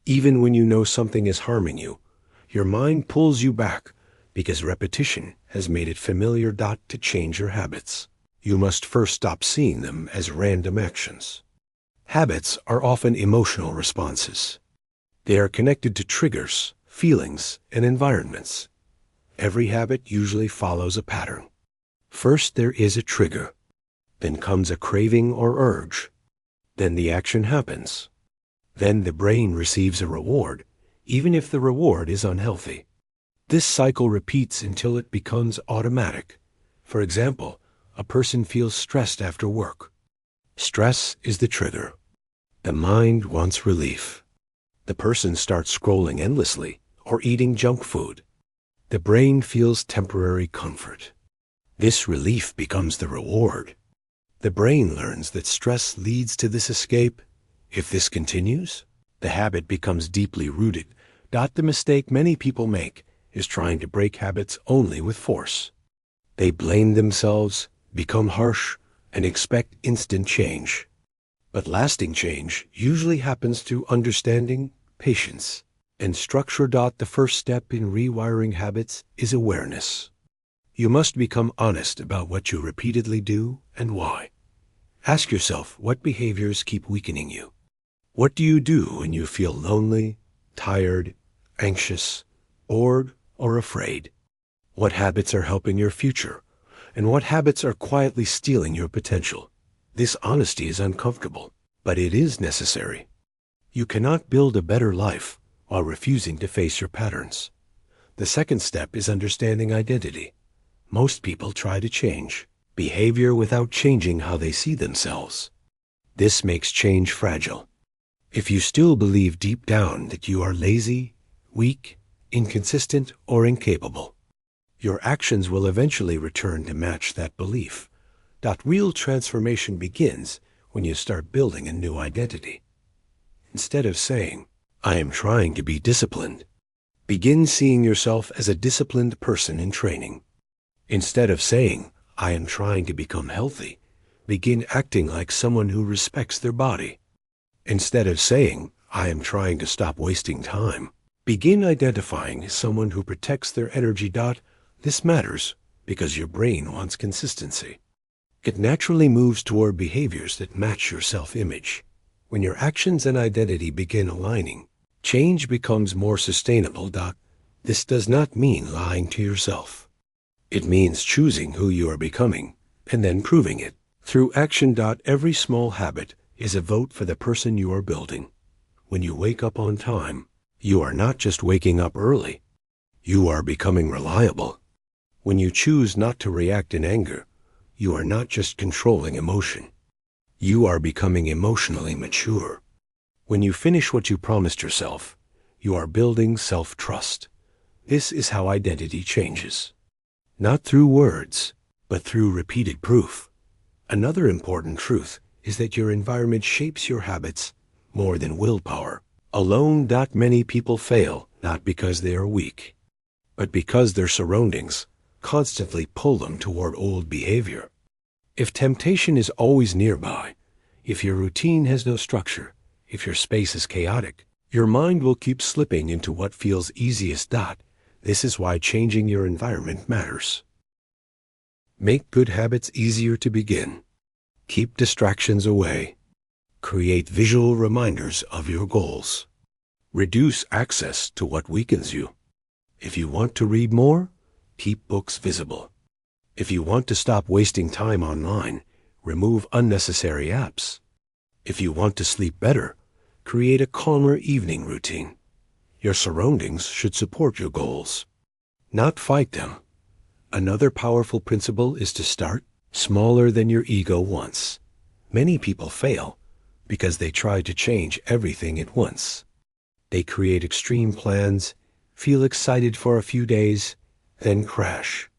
Even when you know something is harming you, your mind pulls you back because repetition has made it familiar. To change your habits, you must first stop seeing them as random actions. Habits are often emotional responses. They are connected to triggers, feelings, and environments. Every habit usually follows a pattern. First there is a trigger. Then comes a craving or urge. Then the action happens. Then the brain receives a reward, even if the reward is unhealthy. This cycle repeats until it becomes automatic. For example, a person feels stressed after work. Stress is the trigger. The mind wants relief. The person starts scrolling endlessly or eating junk food. The brain feels temporary comfort. This relief becomes the reward. The brain learns that stress leads to this escape. If this continues, the habit becomes deeply rooted. The mistake many people make is trying to break habits only with force. They blame themselves, become harsh, and expect instant change. But lasting change usually happens through understanding, patience, and structure. The first step in rewiring habits is awareness. You must become honest about what you repeatedly do and why. Ask yourself what behaviors keep weakening you. What do you do when you feel lonely, tired, anxious, bored, or afraid? What habits are helping your future and what habits are quietly stealing your potential. This honesty is uncomfortable, but it is necessary. You cannot build a better life while refusing to face your patterns. The second step is understanding identity. Most people try to change behavior without changing how they see themselves. This makes change fragile. If you still believe deep down that you are lazy, weak, inconsistent, or incapable, your actions will eventually return to match that belief. Real transformation begins when you start building a new identity. Instead of saying, "I am trying to be disciplined," begin seeing yourself as a disciplined person in training. Instead of saying, "I am trying to become healthy," begin acting like someone who respects their body. Instead of saying, "I am trying to stop wasting time," begin identifying as someone who protects their energy. This matters because your brain wants consistency. It naturally moves toward behaviors that match your self-image. When your actions and identity begin aligning, change becomes more sustainable. This does not mean lying to yourself. It means choosing who you are becoming and then proving it through action. Every small habit is a vote for the person you are building. When you wake up on time, you are not just waking up early. You are becoming reliable. When you choose not to react in anger, you are not just controlling emotion. You are becoming emotionally mature. When you finish what you promised yourself, you are building self-trust. This is how identity changes. Not through words, but through repeated proof. Another important truth is that your environment shapes your habits more than willpower. Alone. Many people fail not because they are weak, but because their surroundings constantly pull them toward old behavior. If temptation is always nearby, if your routine has no structure, if your space is chaotic, your mind will keep slipping into what feels easiest. This is why changing your environment matters. Make good habits easier to begin. Keep distractions away. Create visual reminders of your goals. Reduce access to what weakens you. If you want to read more, keep books visible. If you want to stop wasting time online, remove unnecessary apps. If you want to sleep better, create a calmer evening routine. Your surroundings should support your goals, not fight them. Another powerful principle is to start smaller than your ego wants. Many people fail because they try to change everything at once. They create extreme plans, feel excited for a few days, then crash.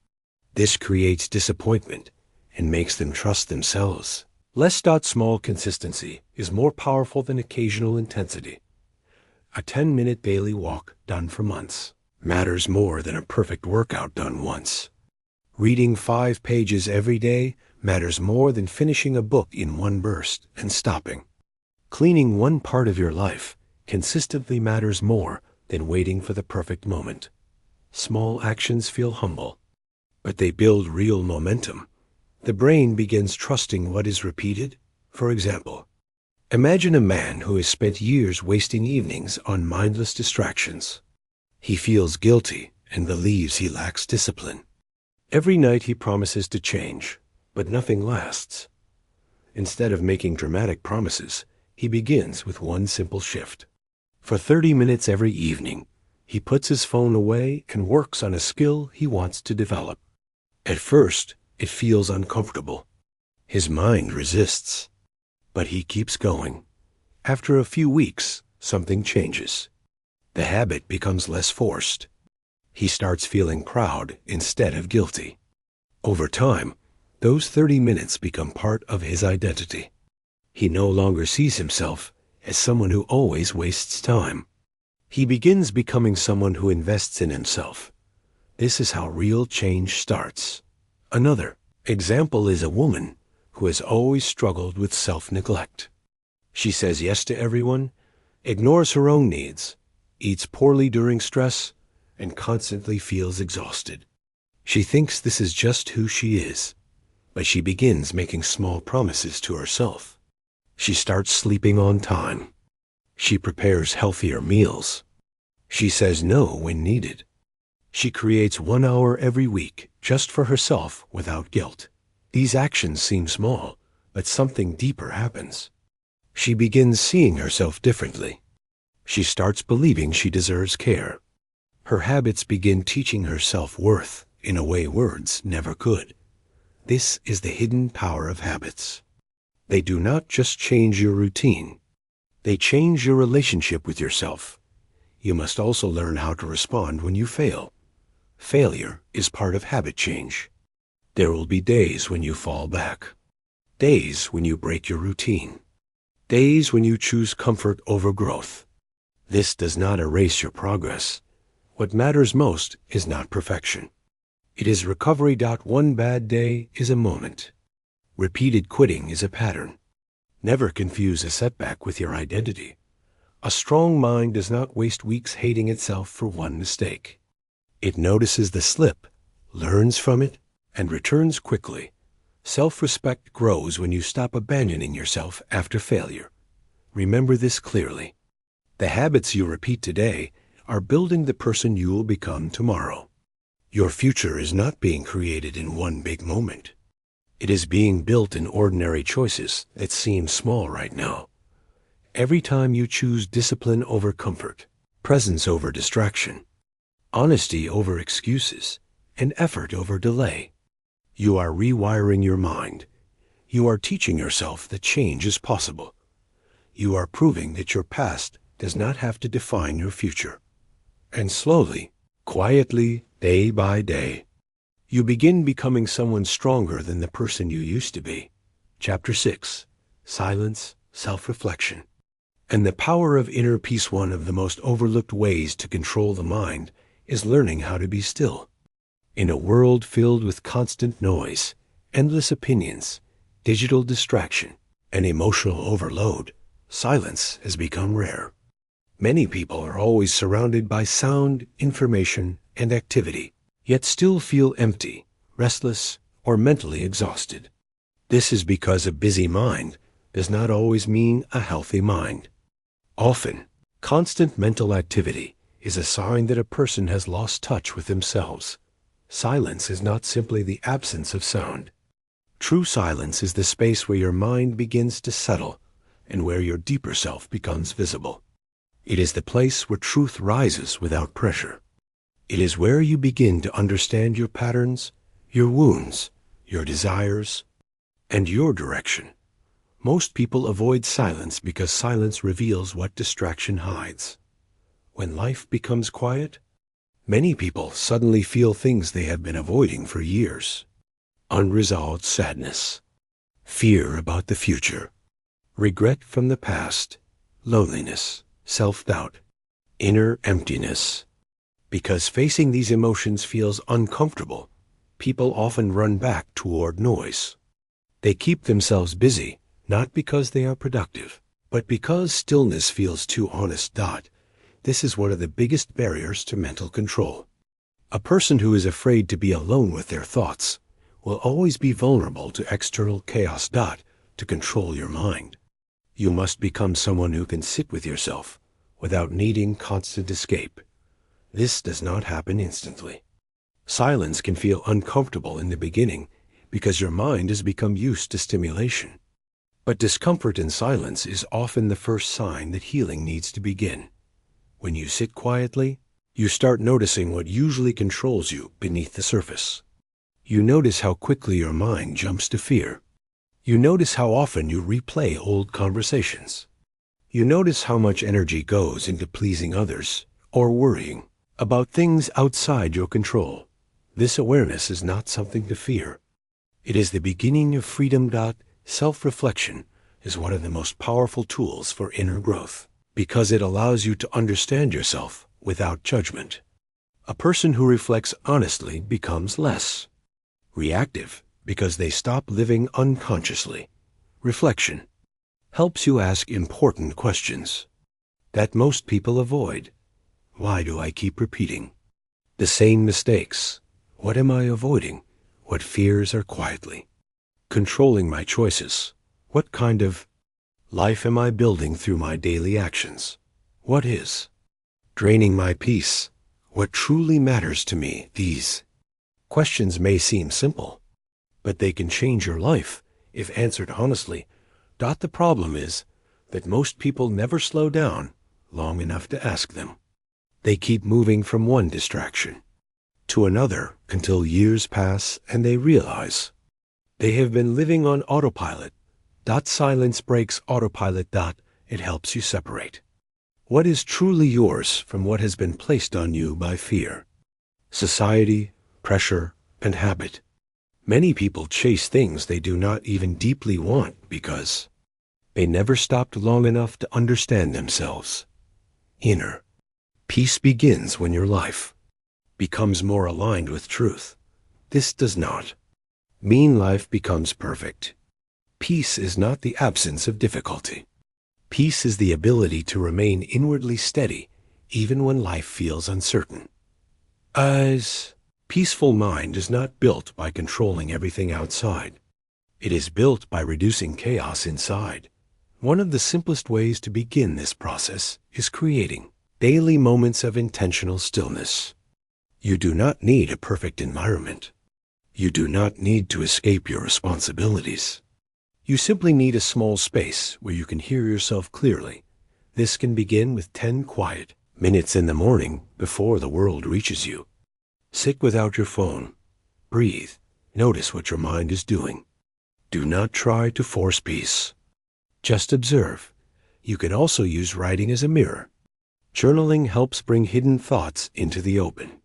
This creates disappointment and makes them trust themselves less. Small consistency is more powerful than occasional intensity. A 10-minute daily walk done for months matters more than a perfect workout done once. Reading 5 pages every day matters more than finishing a book in one burst and stopping. Cleaning one part of your life consistently matters more than waiting for the perfect moment. Small actions feel humble, but they build real momentum. The brain begins trusting what is repeated. For example, imagine a man who has spent years wasting evenings on mindless distractions. He feels guilty and believes he lacks discipline. Every night he promises to change, but nothing lasts. Instead of making dramatic promises, he begins with one simple shift. For 30 minutes every evening, he puts his phone away and works on a skill he wants to develop. At first, it feels uncomfortable. His mind resists, but he keeps going. After a few weeks, something changes. The habit becomes less forced. He starts feeling proud instead of guilty. Over time, those 30 minutes become part of his identity. He no longer sees himself as someone who always wastes time. He begins becoming someone who invests in himself. This is how real change starts. Another example is a woman who has always struggled with self-neglect. She says yes to everyone, ignores her own needs, eats poorly during stress, and constantly feels exhausted. She thinks this is just who she is, but she begins making small promises to herself. She starts sleeping on time. She prepares healthier meals. She says no when needed. She creates 1 hour every week just for herself without guilt. These actions seem small, but something deeper happens. She begins seeing herself differently. She starts believing she deserves care. Her habits begin teaching her self-worth in a way words never could. This is the hidden power of habits. They do not just change your routine. They change your relationship with yourself. You must also learn how to respond when you fail. Failure is part of habit change. There will be days when you fall back. Days when you break your routine. Days when you choose comfort over growth. This does not erase your progress. What matters most is not perfection. It is recovery. One bad day is a moment. Repeated quitting is a pattern. Never confuse a setback with your identity. A strong mind does not waste weeks hating itself for one mistake. It notices the slip, learns from it, and returns quickly. Self-respect grows when you stop abandoning yourself after failure. Remember this clearly. The habits you repeat today are building the person you will become tomorrow. Your future is not being created in one big moment. It is being built in ordinary choices that seem small right now. Every time you choose discipline over comfort, presence over distraction, honesty over excuses, and effort over delay, you are rewiring your mind. You are teaching yourself that change is possible. You are proving that your past does not have to define your future. And slowly, quietly, day by day, you begin becoming someone stronger than the person you used to be. Chapter 6. Silence, Self-Reflection. And the power of inner peace. One of the most overlooked ways to control the mind is learning how to be still. In a world filled with constant noise, endless opinions, digital distraction, and emotional overload, silence has become rare. Many people are always surrounded by sound, information, and activity, yet still feel empty, restless, or mentally exhausted. This is because a busy mind does not always mean a healthy mind. Often, constant mental activity is a sign that a person has lost touch with themselves. Silence is not simply the absence of sound. True silence is the space where your mind begins to settle and where your deeper self becomes visible. It is the place where truth rises without pressure. It is where you begin to understand your patterns, your wounds, your desires, and your direction. Most people avoid silence because silence reveals what distraction hides. When life becomes quiet, many people suddenly feel things they have been avoiding for years. Unresolved sadness, fear about the future, regret from the past, loneliness, self-doubt, inner emptiness. Because facing these emotions feels uncomfortable, people often run back toward noise. They keep themselves busy, not because they are productive, but because stillness feels too honest. This is one of the biggest barriers to mental control. A person who is afraid to be alone with their thoughts will always be vulnerable to external chaos. To control your mind, you must become someone who can sit with yourself without needing constant escape. This does not happen instantly. Silence can feel uncomfortable in the beginning because your mind has become used to stimulation. But discomfort in silence is often the first sign that healing needs to begin. When you sit quietly, you start noticing what usually controls you beneath the surface. You notice how quickly your mind jumps to fear. You notice how often you replay old conversations. You notice how much energy goes into pleasing others or worrying about things outside your control. This awareness is not something to fear. It is the beginning of freedom. Self-reflection is one of the most powerful tools for inner growth because it allows you to understand yourself without judgment. A person who reflects honestly becomes less reactive because they stop living unconsciously. Reflection helps you ask important questions that most people avoid. Why do I keep repeating the same mistakes? What am I avoiding? What fears are quietly controlling my choices? What kind of life am I building through my daily actions? What is draining my peace? What truly matters to me? These questions may seem simple, but they can change your life if answered honestly. The problem is that most people never slow down long enough to ask them. They keep moving from one distraction to another until years pass and they realize they have been living on autopilot. Silence breaks autopilot. It helps you separate what is truly yours from what has been placed on you by fear, society, pressure, and habit. Many people chase things they do not even deeply want because they never stopped long enough to understand themselves. Inner peace begins when your life becomes more aligned with truth. This does not mean life becomes perfect. Peace is not the absence of difficulty. Peace is the ability to remain inwardly steady even when life feels uncertain. As peaceful mind is not built by controlling everything outside. It is built by reducing chaos inside. One of the simplest ways to begin this process is creating daily moments of intentional stillness. You do not need a perfect environment. You do not need to escape your responsibilities. You simply need a small space where you can hear yourself clearly. This can begin with 10 quiet minutes in the morning before the world reaches you. Sit without your phone. Breathe. Notice what your mind is doing. Do not try to force peace. Just observe. You can also use writing as a mirror. Journaling helps bring hidden thoughts into the open.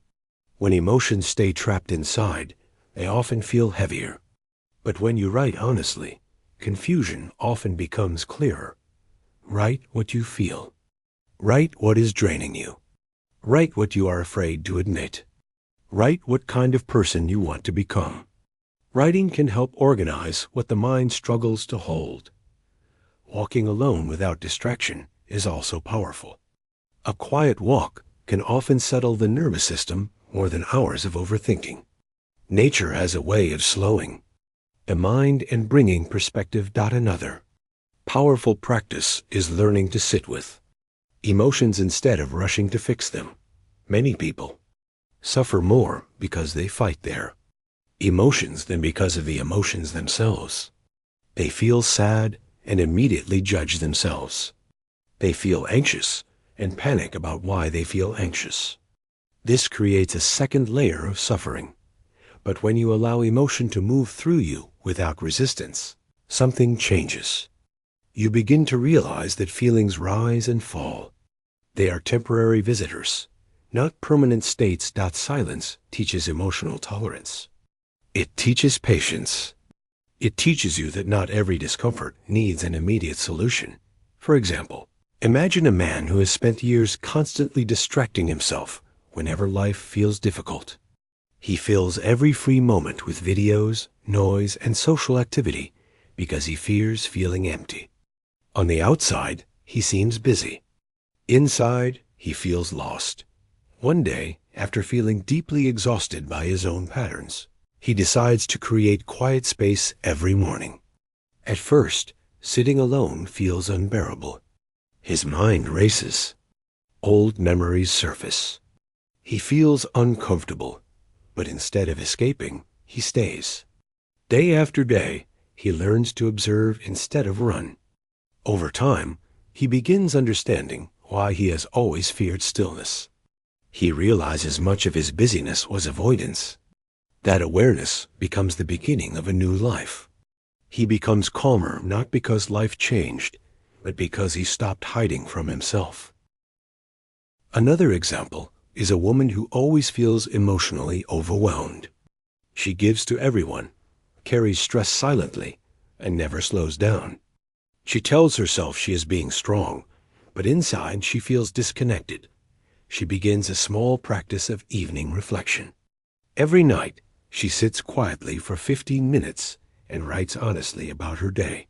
When emotions stay trapped inside, they often feel heavier. But when you write honestly, confusion often becomes clearer. Write what you feel. Write what is draining you. Write what you are afraid to admit. Write what kind of person you want to become. Writing can help organize what the mind struggles to hold. Walking alone without distraction is also powerful. A quiet walk can often settle the nervous system more than hours of overthinking. Nature has a way of slowing the mind and bringing perspective. Another powerful practice is learning to sit with emotions instead of rushing to fix them. Many people suffer more because they fight their emotions than because of the emotions themselves. They feel sad and immediately judge themselves. They feel anxious and panic about why they feel anxious. This creates a second layer of suffering. But when you allow emotion to move through you without resistance, something changes. You begin to realize that feelings rise and fall. They are temporary visitors, not permanent states. Silence teaches emotional tolerance. It teaches patience. It teaches you that not every discomfort needs an immediate solution. For example, imagine a man who has spent years constantly distracting himself whenever life feels difficult. He fills every free moment with videos, noise, and social activity because he fears feeling empty. On the outside, he seems busy. Inside, he feels lost. One day, after feeling deeply exhausted by his own patterns, he decides to create quiet space every morning. At first, sitting alone feels unbearable. His mind races. Old memories surface. He feels uncomfortable, but instead of escaping, he stays. Day after day, he learns to observe instead of run. Over time, he begins understanding why he has always feared stillness. He realizes much of his busyness was avoidance. That awareness becomes the beginning of a new life. He becomes calmer not because life changed, but because he stopped hiding from himself. Another example is a woman who always feels emotionally overwhelmed. She gives to everyone, carries stress silently, and never slows down. She tells herself she is being strong, but inside she feels disconnected. She begins a small practice of evening reflection. Every night, she sits quietly for 15 minutes and writes honestly about her day.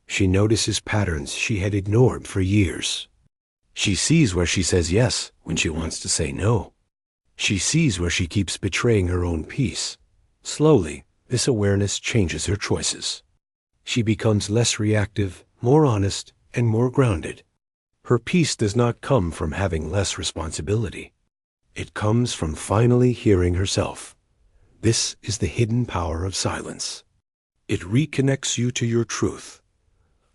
She notices patterns she had ignored for years. She sees where she says yes when she wants to say no. She sees where she keeps betraying her own peace. Slowly, this awareness changes her choices. She becomes less reactive, more honest, and more grounded. Her peace does not come from having less responsibility. It comes from finally hearing herself. This is the hidden power of silence. It reconnects you to your truth.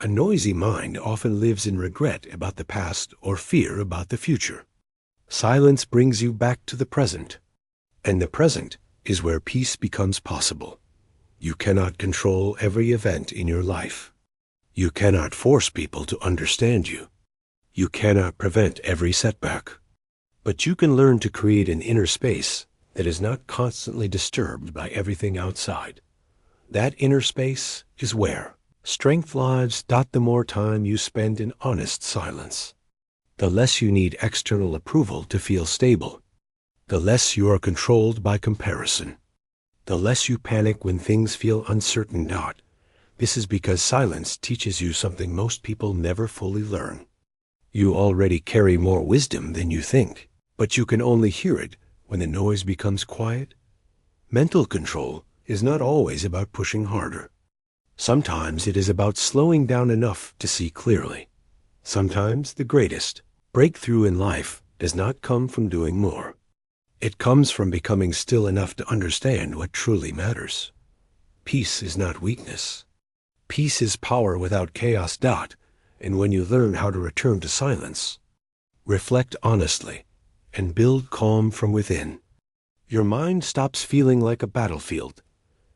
A noisy mind often lives in regret about the past or fear about the future. Silence brings you back to the present, and the present is where peace becomes possible. You cannot control every event in your life. You cannot force people to understand you. You cannot prevent every setback. But you can learn to create an inner space that is not constantly disturbed by everything outside. That inner space is where strength lies. The more time you spend in honest silence, the less you need external approval to feel stable. The less you are controlled by comparison. The less you panic when things feel uncertain. This is because silence teaches you something most people never fully learn. You already carry more wisdom than you think, but you can only hear it when the noise becomes quiet. Mental control is not always about pushing harder. Sometimes it is about slowing down enough to see clearly. Sometimes the greatest breakthrough in life does not come from doing more. It comes from becoming still enough to understand what truly matters. Peace is not weakness. Peace is power without chaos. And when you learn how to return to silence, reflect honestly, and build calm from within, your mind stops feeling like a battlefield.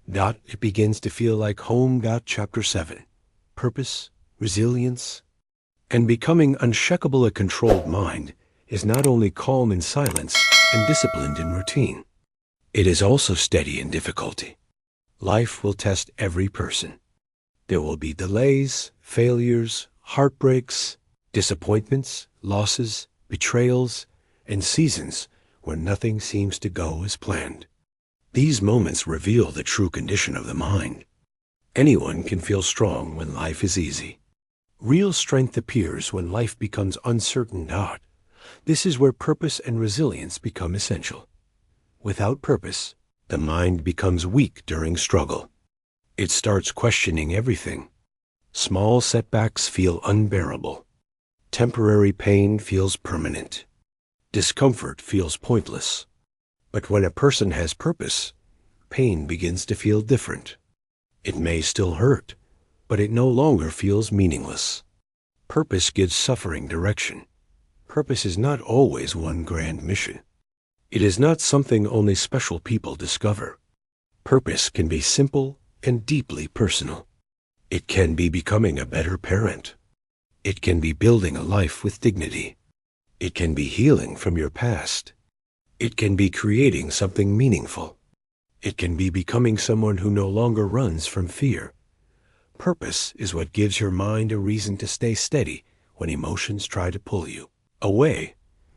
It begins to feel like home. Chapter 7. Purpose, resilience, and becoming unshakable. A controlled mind is not only calm in silence and disciplined in routine. It is also steady in difficulty. Life will test every person. There will be delays, failures, heartbreaks, disappointments, losses, betrayals, and seasons where nothing seems to go as planned. These moments reveal the true condition of the mind. Anyone can feel strong when life is easy. Real strength appears when life becomes uncertain. This is where purpose and resilience become essential. Without purpose, the mind becomes weak during struggle. It starts questioning everything. Small setbacks feel unbearable. Temporary pain feels permanent. Discomfort feels pointless. But when a person has purpose, pain begins to feel different. It may still hurt, but it no longer feels meaningless. Purpose gives suffering direction. Purpose is not always one grand mission. It is not something only special people discover. Purpose can be simple and deeply personal. It can be becoming a better parent. It can be building a life with dignity. It can be healing from your past. It can be creating something meaningful. It can be becoming someone who no longer runs from fear. Purpose is what gives your mind a reason to stay steady when emotions try to pull you away.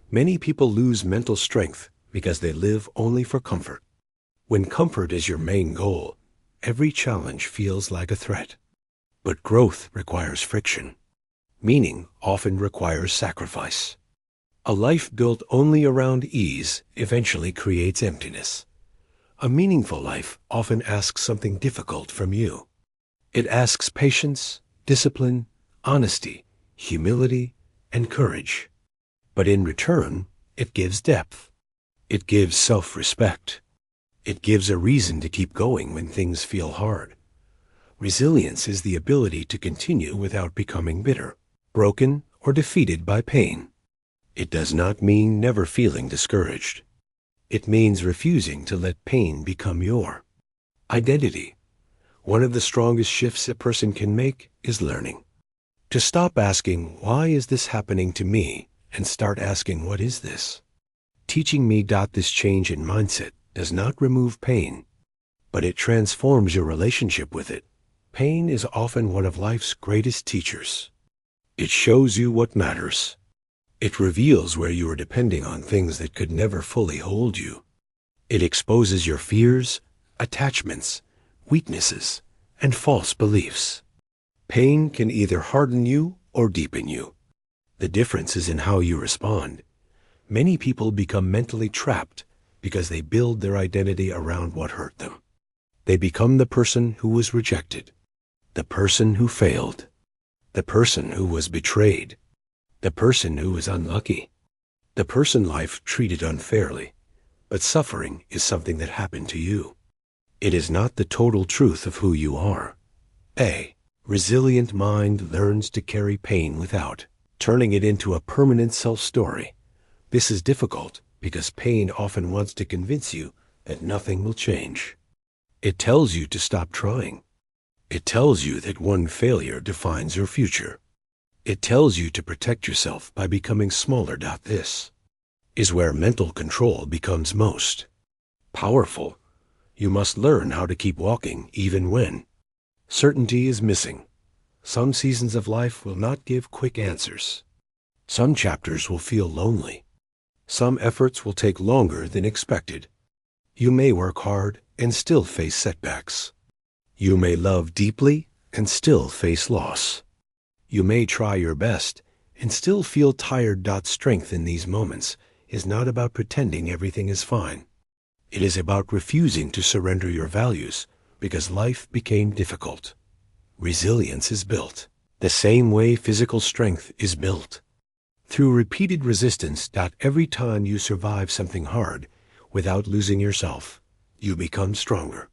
Many people lose mental strength because they live only for comfort. When comfort is your main goal, every challenge feels like a threat. But growth requires friction. Meaning often requires sacrifice. A life built only around ease eventually creates emptiness. A meaningful life often asks something difficult from you. It asks patience, discipline, honesty, humility, and courage. But in return, it gives depth. It gives self-respect. It gives a reason to keep going when things feel hard. Resilience is the ability to continue without becoming bitter, broken, or defeated by pain. It does not mean never feeling discouraged. It means refusing to let pain become your identity. One of the strongest shifts a person can make is learning to stop asking, "Why is this happening to me?" and start asking, "What is this teaching me?" This change in mindset does not remove pain, but it transforms your relationship with it. Pain is often one of life's greatest teachers. It shows you what matters. It reveals where you are depending on things that could never fully hold you. It exposes your fears, attachments, weaknesses, and false beliefs. Pain can either harden you or deepen you. The difference is in how you respond. Many people become mentally trapped because they build their identity around what hurt them. They become the person who was rejected, the person who failed, the person who was betrayed, the person who was unlucky. the person life treated unfairly, but suffering is something that happened to you. It is not the total truth of who you are. A resilient mind learns to carry pain without turning it into a permanent self-story. This is difficult because pain often wants to convince you that nothing will change. It tells you to stop trying. It tells you that one failure defines your future. It tells you to protect yourself by becoming smaller. This is where mental control becomes most powerful. You must learn how to keep walking even when certainty is missing. Some seasons of life will not give quick answers. Some chapters will feel lonely. Some efforts will take longer than expected. You may work hard and still face setbacks. You may love deeply and still face loss. You may try your best and still feel tired. Strength in these moments is not about pretending everything is fine. It is about refusing to surrender your values because life became difficult. Resilience is built the same way physical strength is built. Through repeated resistance. Every time you survive something hard without losing yourself, you become stronger.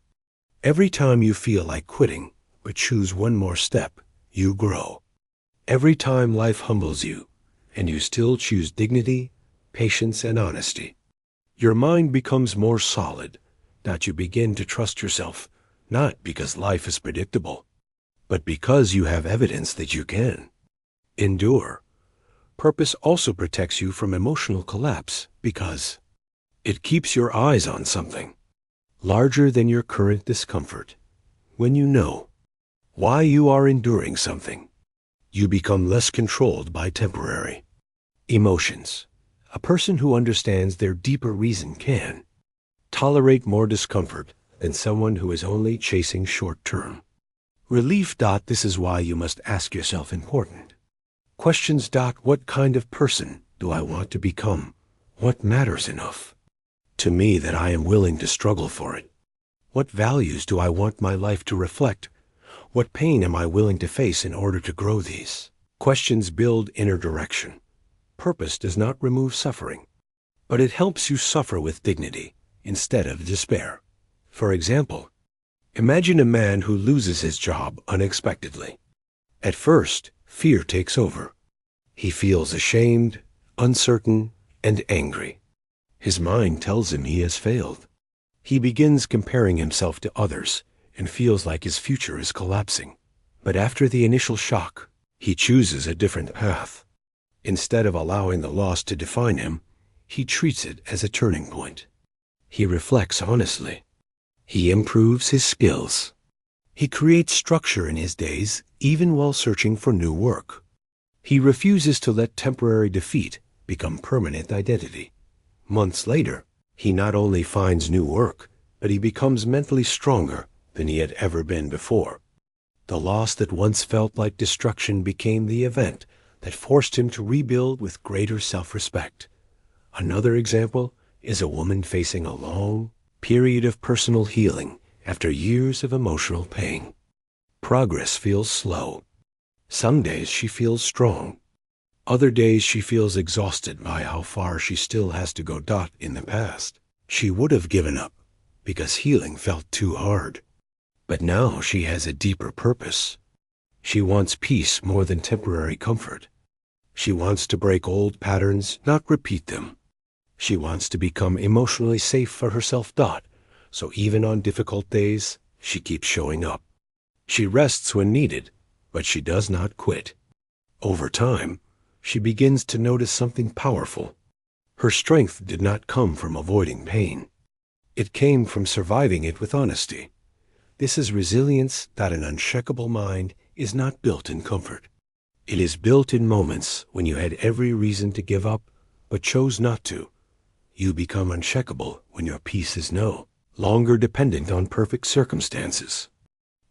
Every time you feel like quitting but choose one more step, you grow. Every time life humbles you and you still choose dignity, patience, and honesty, your mind becomes more solid. You begin to trust yourself, not because life is predictable, but because you have evidence that you can endure. Purpose also protects you from emotional collapse because it keeps your eyes on something larger than your current discomfort. When you know why you are enduring something, you become less controlled by temporary emotions. A person who understands their deeper reason can tolerate more discomfort than someone who is only chasing short-term relief. This is why you must ask yourself important questions. What kind of person do I want to become? What matters enough to me that I am willing to struggle for it? What values do I want my life to reflect? What pain am I willing to face in order to grow? These questions build inner direction. Purpose does not remove suffering, but it helps you suffer with dignity instead of despair. For example, imagine a man who loses his job unexpectedly. At first, fear takes over. He feels ashamed, uncertain, and angry. His mind tells him he has failed. He begins comparing himself to others and feels like his future is collapsing. But after the initial shock, he chooses a different path. Instead of allowing the loss to define him, he treats it as a turning point. He reflects honestly. He improves his skills. He creates structure in his days, even while searching for new work. He refuses to let temporary defeat become permanent identity. Months later, he not only finds new work, but he becomes mentally stronger than he had ever been before. The loss that once felt like destruction became the event that forced him to rebuild with greater self-respect. Another example is a woman facing a long period of personal healing after years of emotional pain. Progress feels slow. Some days she feels strong. Other days she feels exhausted by how far she still has to go. In the past, she would have given up because healing felt too hard. But now she has a deeper purpose. She wants peace more than temporary comfort. She wants to break old patterns, not repeat them. She wants to become emotionally safe for herself. So even on difficult days, she keeps showing up. She rests when needed, but she does not quit. Over time, she begins to notice something powerful. Her strength did not come from avoiding pain. It came from surviving it with honesty. This is resilience. An unshakable mind is not built in comfort. It is built in moments when you had every reason to give up, but chose not to. You become unshakable when your peace is no longer dependent on perfect circumstances.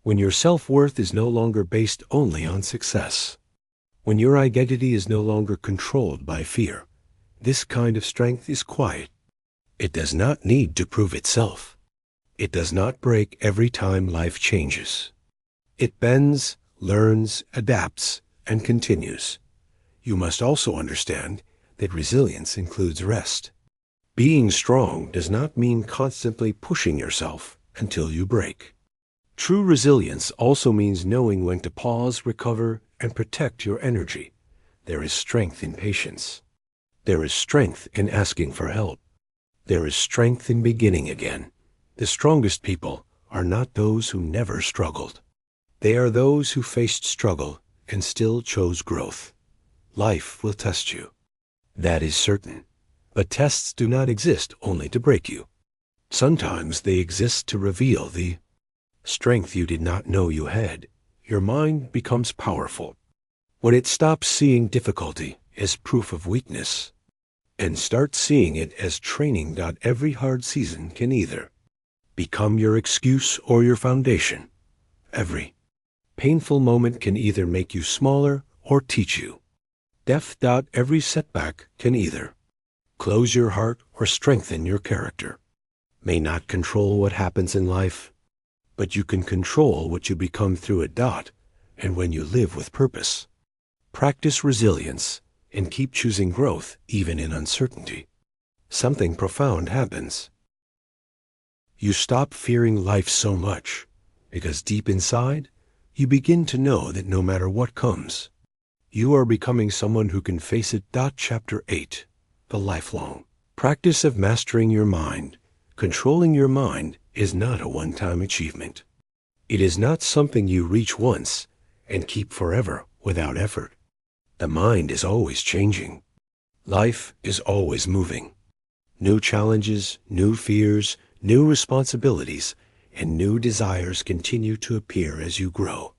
When your self-worth is no longer based only on success. When your identity is no longer controlled by fear. This kind of strength is quiet. It does not need to prove itself. It does not break every time life changes. It bends, learns, adapts, and continues. You must also understand that resilience includes rest. Being strong does not mean constantly pushing yourself until you break. True resilience also means knowing when to pause, recover, and protect your energy. There is strength in patience. There is strength in asking for help. There is strength in beginning again. The strongest people are not those who never struggled. They are those who faced struggle and still chose growth. Life will test you. That is certain. But tests do not exist only to break you. Sometimes they exist to reveal the strength you did not know you had. Your mind becomes powerful when it stops seeing difficulty as proof of weakness and starts seeing it as training. Every hard season can either become your excuse or your foundation. Every painful moment can either make you smaller or teach you depth. Every setback can either close your heart or strengthen your character. May not control what happens in life, but you can control what you become through it. And when you live with purpose, practice resilience, and keep choosing growth even in uncertainty, something profound happens. You stop fearing life so much because deep inside, you begin to know that no matter what comes, you are becoming someone who can face it. Chapter 8. The lifelong practice of mastering your mind. Controlling your mind is not a one-time achievement. It is not something you reach once and keep forever without effort. The mind is always changing. Life is always moving. New challenges, new fears, new responsibilities, and new desires continue to appear as you grow.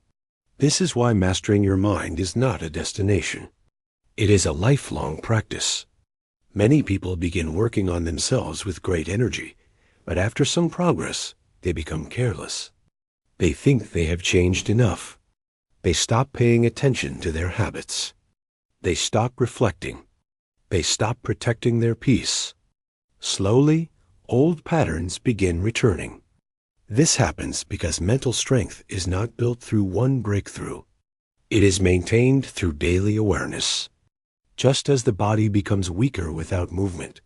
This is why mastering your mind is not a destination. It is a lifelong practice. Many people begin working on themselves with great energy, but after some progress, they become careless. They think they have changed enough. They stop paying attention to their habits. They stop reflecting. They stop protecting their peace. Slowly, old patterns begin returning. This happens because mental strength is not built through one breakthrough. It is maintained through daily awareness. Just as the body becomes weaker without movement,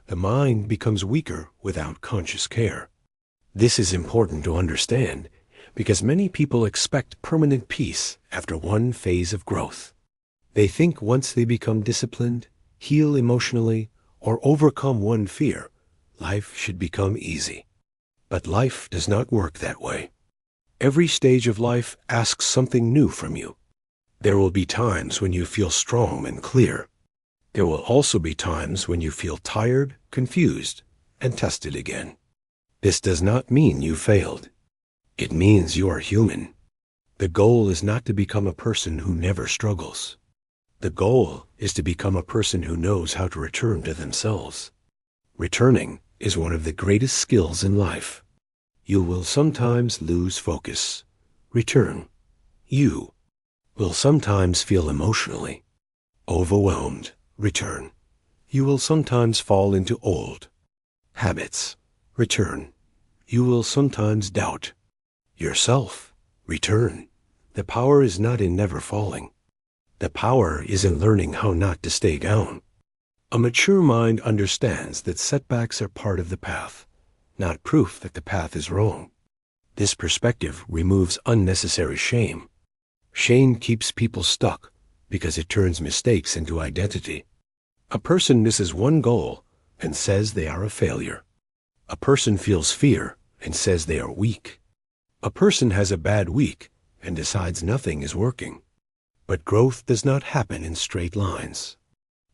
the mind becomes weaker without conscious care. This is important to understand because many people expect permanent peace after one phase of growth. They think once they become disciplined, heal emotionally, or overcome one fear, life should become easy. But life does not work that way. Every stage of life asks something new from you. There will be times when you feel strong and clear. There will also be times when you feel tired, confused, and tested again. This does not mean you failed. It means you are human. The goal is not to become a person who never struggles. The goal is to become a person who knows how to return to themselves. Returning is one of the greatest skills in life. You will sometimes lose focus. Return. You will sometimes feel emotionally overwhelmed. Return. You will sometimes fall into old habits. Return. You will sometimes doubt yourself. Return. The power is not in never falling. The power is in learning how not to stay down. A mature mind understands that setbacks are part of the path, not proof that the path is wrong. This perspective removes unnecessary shame. Shame keeps people stuck because it turns mistakes into identity. A person misses one goal and says they are a failure. A person feels fear and says they are weak. A person has a bad week and decides nothing is working. But growth does not happen in straight lines.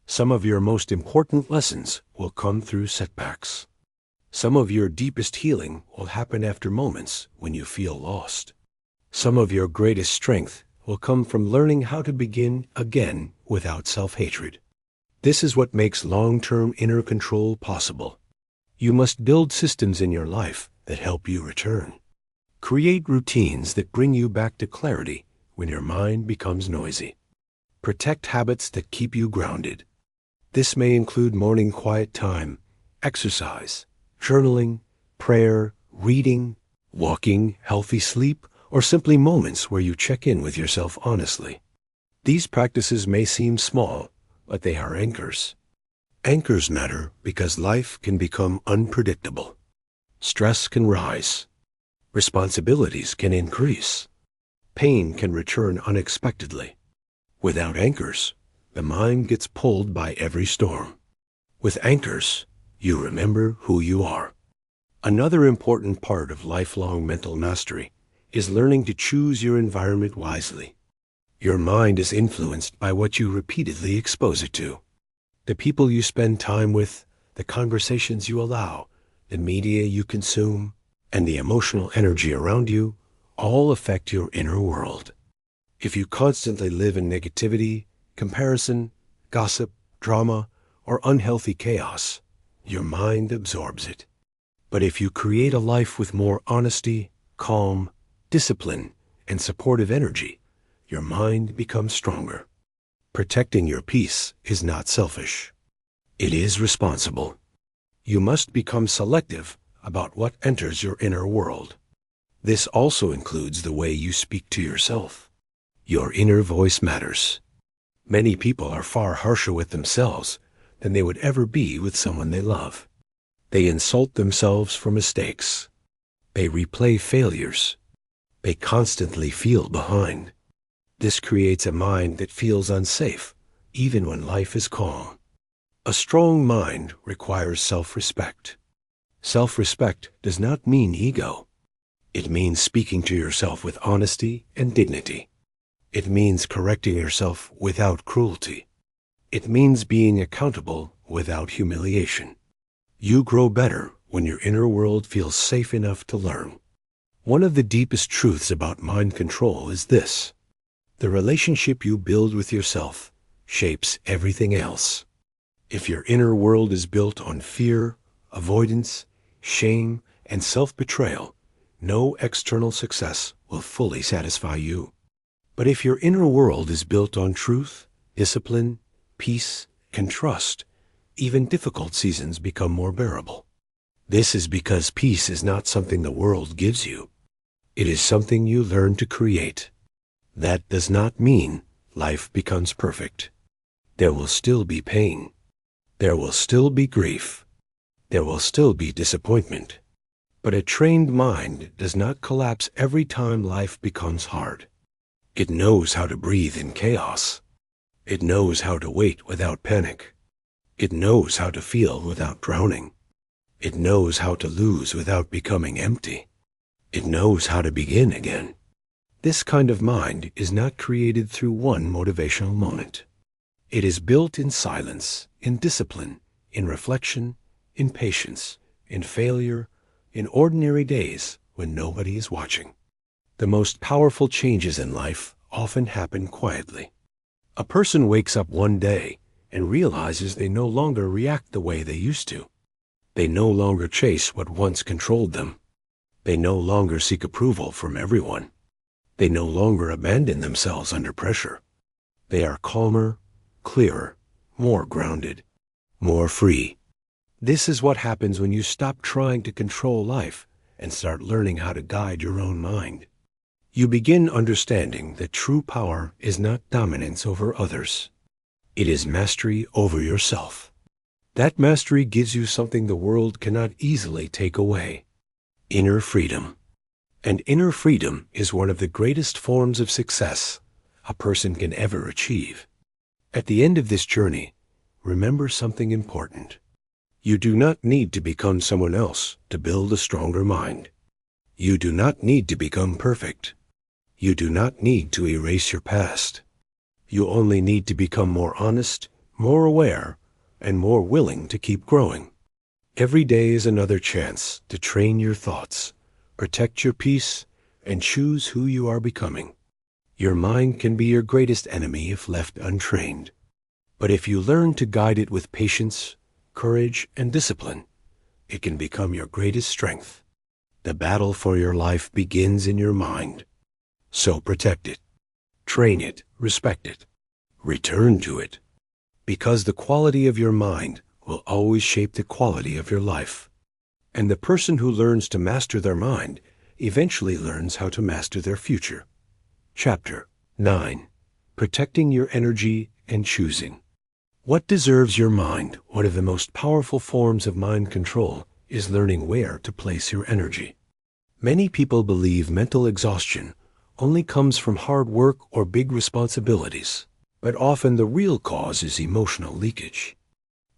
Some of your most important lessons will come through setbacks. Some of your deepest healing will happen after moments when you feel lost. Some of your greatest strength will come from learning how to begin again without self-hatred. This is what makes long-term inner control possible. You must build systems in your life that help you return. Create routines that bring you back to clarity when your mind becomes noisy. Protect habits that keep you grounded. This may include morning quiet time, exercise, journaling, prayer, reading, walking, healthy sleep, or simply moments where you check in with yourself honestly. These practices may seem small, but they are anchors. Anchors matter because life can become unpredictable. Stress can rise. Responsibilities can increase. Pain can return unexpectedly. Without anchors, the mind gets pulled by every storm. With anchors, you remember who you are. Another important part of lifelong mental mastery is learning to choose your environment wisely. Your mind is influenced by what you repeatedly expose it to. The people you spend time with, the conversations you allow, the media you consume, and the emotional energy around you all affect your inner world. If you constantly live in negativity, comparison, gossip, drama, or unhealthy chaos, your mind absorbs it. But if you create a life with more honesty, calm, discipline, and supportive energy, your mind becomes stronger. Protecting your peace is not selfish. It is responsible. You must become selective about what enters your inner world. This also includes the way you speak to yourself. Your inner voice matters. Many people are far harsher with themselves than they would ever be with someone they love. They insult themselves for mistakes. They replay failures. They constantly feel behind. This creates a mind that feels unsafe, even when life is calm. A strong mind requires self-respect. Self-respect does not mean ego. It means speaking to yourself with honesty and dignity. It means correcting yourself without cruelty. It means being accountable without humiliation. You grow better when your inner world feels safe enough to learn. One of the deepest truths about mind control is this: the relationship you build with yourself shapes everything else. If your inner world is built on fear, avoidance, shame, and self-betrayal, no external success will fully satisfy you. But if your inner world is built on truth, discipline, peace, and trust, even difficult seasons become more bearable. This is because peace is not something the world gives you. It is something you learn to create. That does not mean life becomes perfect. There will still be pain. There will still be grief. There will still be disappointment. But a trained mind does not collapse every time life becomes hard. It knows how to breathe in chaos. It knows how to wait without panic. It knows how to feel without drowning. It knows how to lose without becoming empty. It knows how to begin again. This kind of mind is not created through one motivational moment. It is built in silence, in discipline, in reflection, in patience, in failure, in ordinary days when nobody is watching. The most powerful changes in life often happen quietly. A person wakes up one day and realizes they no longer react the way they used to. They no longer chase what once controlled them. They no longer seek approval from everyone. They no longer abandon themselves under pressure. They are calmer, clearer, more grounded, more free. This is what happens when you stop trying to control life and start learning how to guide your own mind. You begin understanding that true power is not dominance over others. It is mastery over yourself. That mastery gives you something the world cannot easily take away: inner freedom. And inner freedom is one of the greatest forms of success a person can ever achieve. At the end of this journey, remember something important. You do not need to become someone else to build a stronger mind. You do not need to become perfect. You do not need to erase your past. You only need to become more honest, more aware, and more willing to keep growing. Every day is another chance to train your thoughts, protect your peace, and choose who you are becoming. Your mind can be your greatest enemy if left untrained. But if you learn to guide it with patience, courage, and discipline, it can become your greatest strength. The battle for your life begins in your mind. So protect it. Train it, respect it. Return to it. Because the quality of your mind will always shape the quality of your life. And the person who learns to master their mind eventually learns how to master their future. Chapter 9. Protecting your energy and choosing. What deserves your mind? One of the most powerful forms of mind control is learning where to place your energy. Many people believe mental exhaustion only comes from hard work or big responsibilities, but often the real cause is emotional leakage.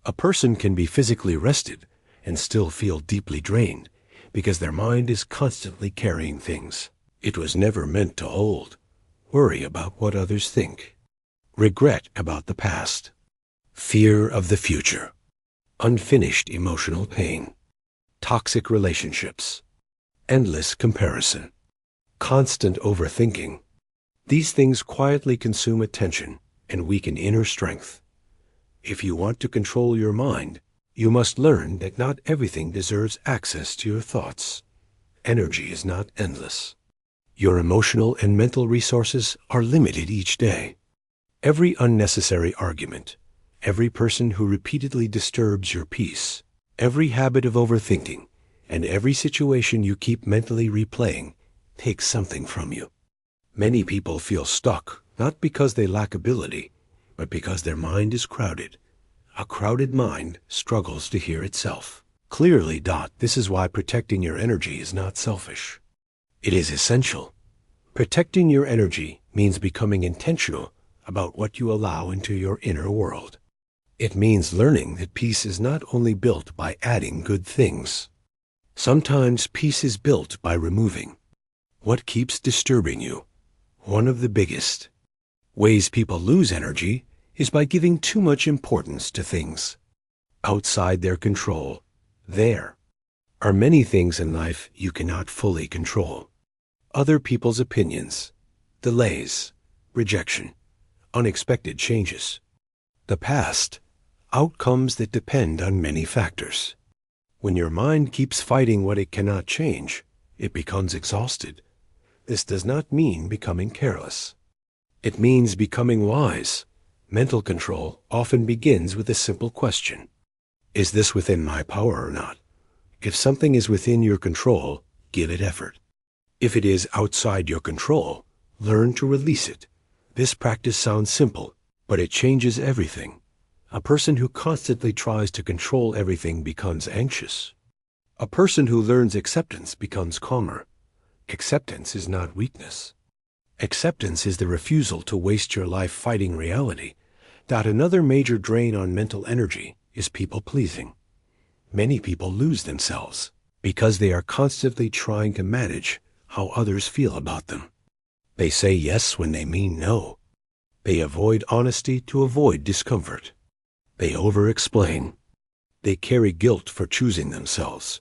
A person can be physically rested and still feel deeply drained because their mind is constantly carrying things it was never meant to hold. Worry about what others think. Regret about the past. Fear of the future. Unfinished emotional pain. Toxic relationships. Endless comparison. Constant overthinking. These things quietly consume attention and weaken inner strength. If you want to control your mind, you must learn that not everything deserves access to your thoughts. Energy is not endless. Your emotional and mental resources are limited each day. Every unnecessary argument, every person who repeatedly disturbs your peace, every habit of overthinking, and every situation you keep mentally replaying takes something from you. Many people feel stuck, not because they lack ability, but because their mind is crowded. A crowded mind struggles to hear itself clearly. This is why protecting your energy is not selfish. It is essential. Protecting your energy means becoming intentional about what you allow into your inner world. It means learning that peace is not only built by adding good things. Sometimes peace is built by removing what keeps disturbing you. One of the biggest ways people lose energy is by giving too much importance to things outside their control. There are many things in life you cannot fully control. Other people's opinions, delays, rejection, unexpected changes. The past, outcomes that depend on many factors. When your mind keeps fighting what it cannot change, it becomes exhausted. This does not mean becoming careless. It means becoming wise. Mental control often begins with a simple question. Is this within my power or not? If something is within your control, give it effort. If it is outside your control, learn to release it. This practice sounds simple, but it changes everything. A person who constantly tries to control everything becomes anxious. A person who learns acceptance becomes calmer. Acceptance is not weakness. Acceptance is the refusal to waste your life fighting reality. Another major drain on mental energy is people-pleasing. Many people lose themselves because they are constantly trying to manage how others feel about them. They say yes when they mean no. They avoid honesty to avoid discomfort. They over-explain. They carry guilt for choosing themselves.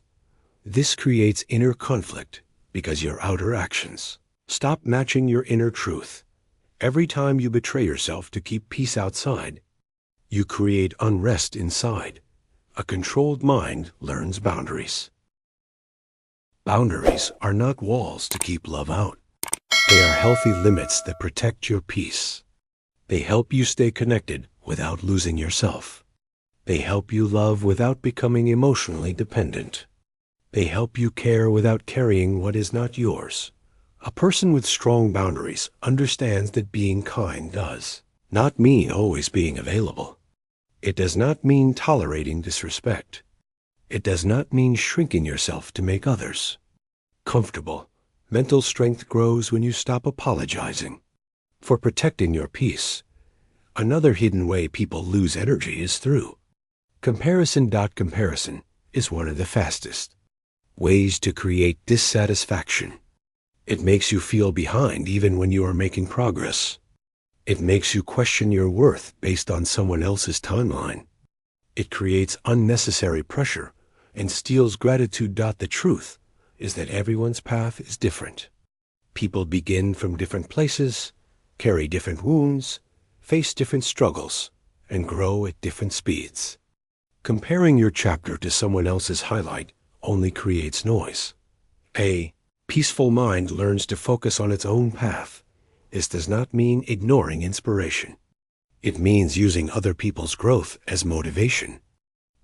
This creates inner conflict because your outer actions stop matching your inner truth. Every time you betray yourself to keep peace outside, you create unrest inside. A controlled mind learns boundaries. Boundaries are not walls to keep love out. They are healthy limits that protect your peace. They help you stay connected without losing yourself. They help you love without becoming emotionally dependent. They help you care without carrying what is not yours. A person with strong boundaries understands that being kind does not mean always being available. It does not mean tolerating disrespect. It does not mean shrinking yourself to make others comfortable. Mental strength grows when you stop apologizing for protecting your peace. Another hidden way people lose energy is through comparison. Comparison is one of the fastest ways to create dissatisfaction. It makes you feel behind even when you are making progress. It makes you question your worth based on someone else's timeline. It creates unnecessary pressure and steals gratitude. The truth is that everyone's path is different. People begin from different places, carry different wounds, face different struggles, and grow at different speeds. Comparing your chapter to someone else's highlight only creates noise. A peaceful mind learns to focus on its own path. This does not mean ignoring inspiration. It means using other people's growth as motivation,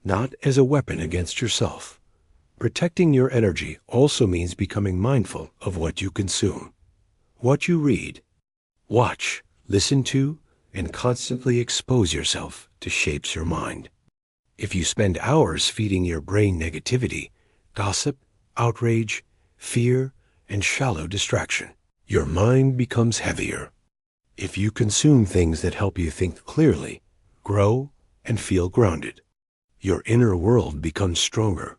not as a weapon against yourself. Protecting your energy also means becoming mindful of what you consume, what you read, watch, listen to, and constantly expose yourself to shapes your mind. If you spend hours feeding your brain negativity, gossip, outrage, fear, and shallow distraction, your mind becomes heavier. If you consume things that help you think clearly, grow, and feel grounded, your inner world becomes stronger.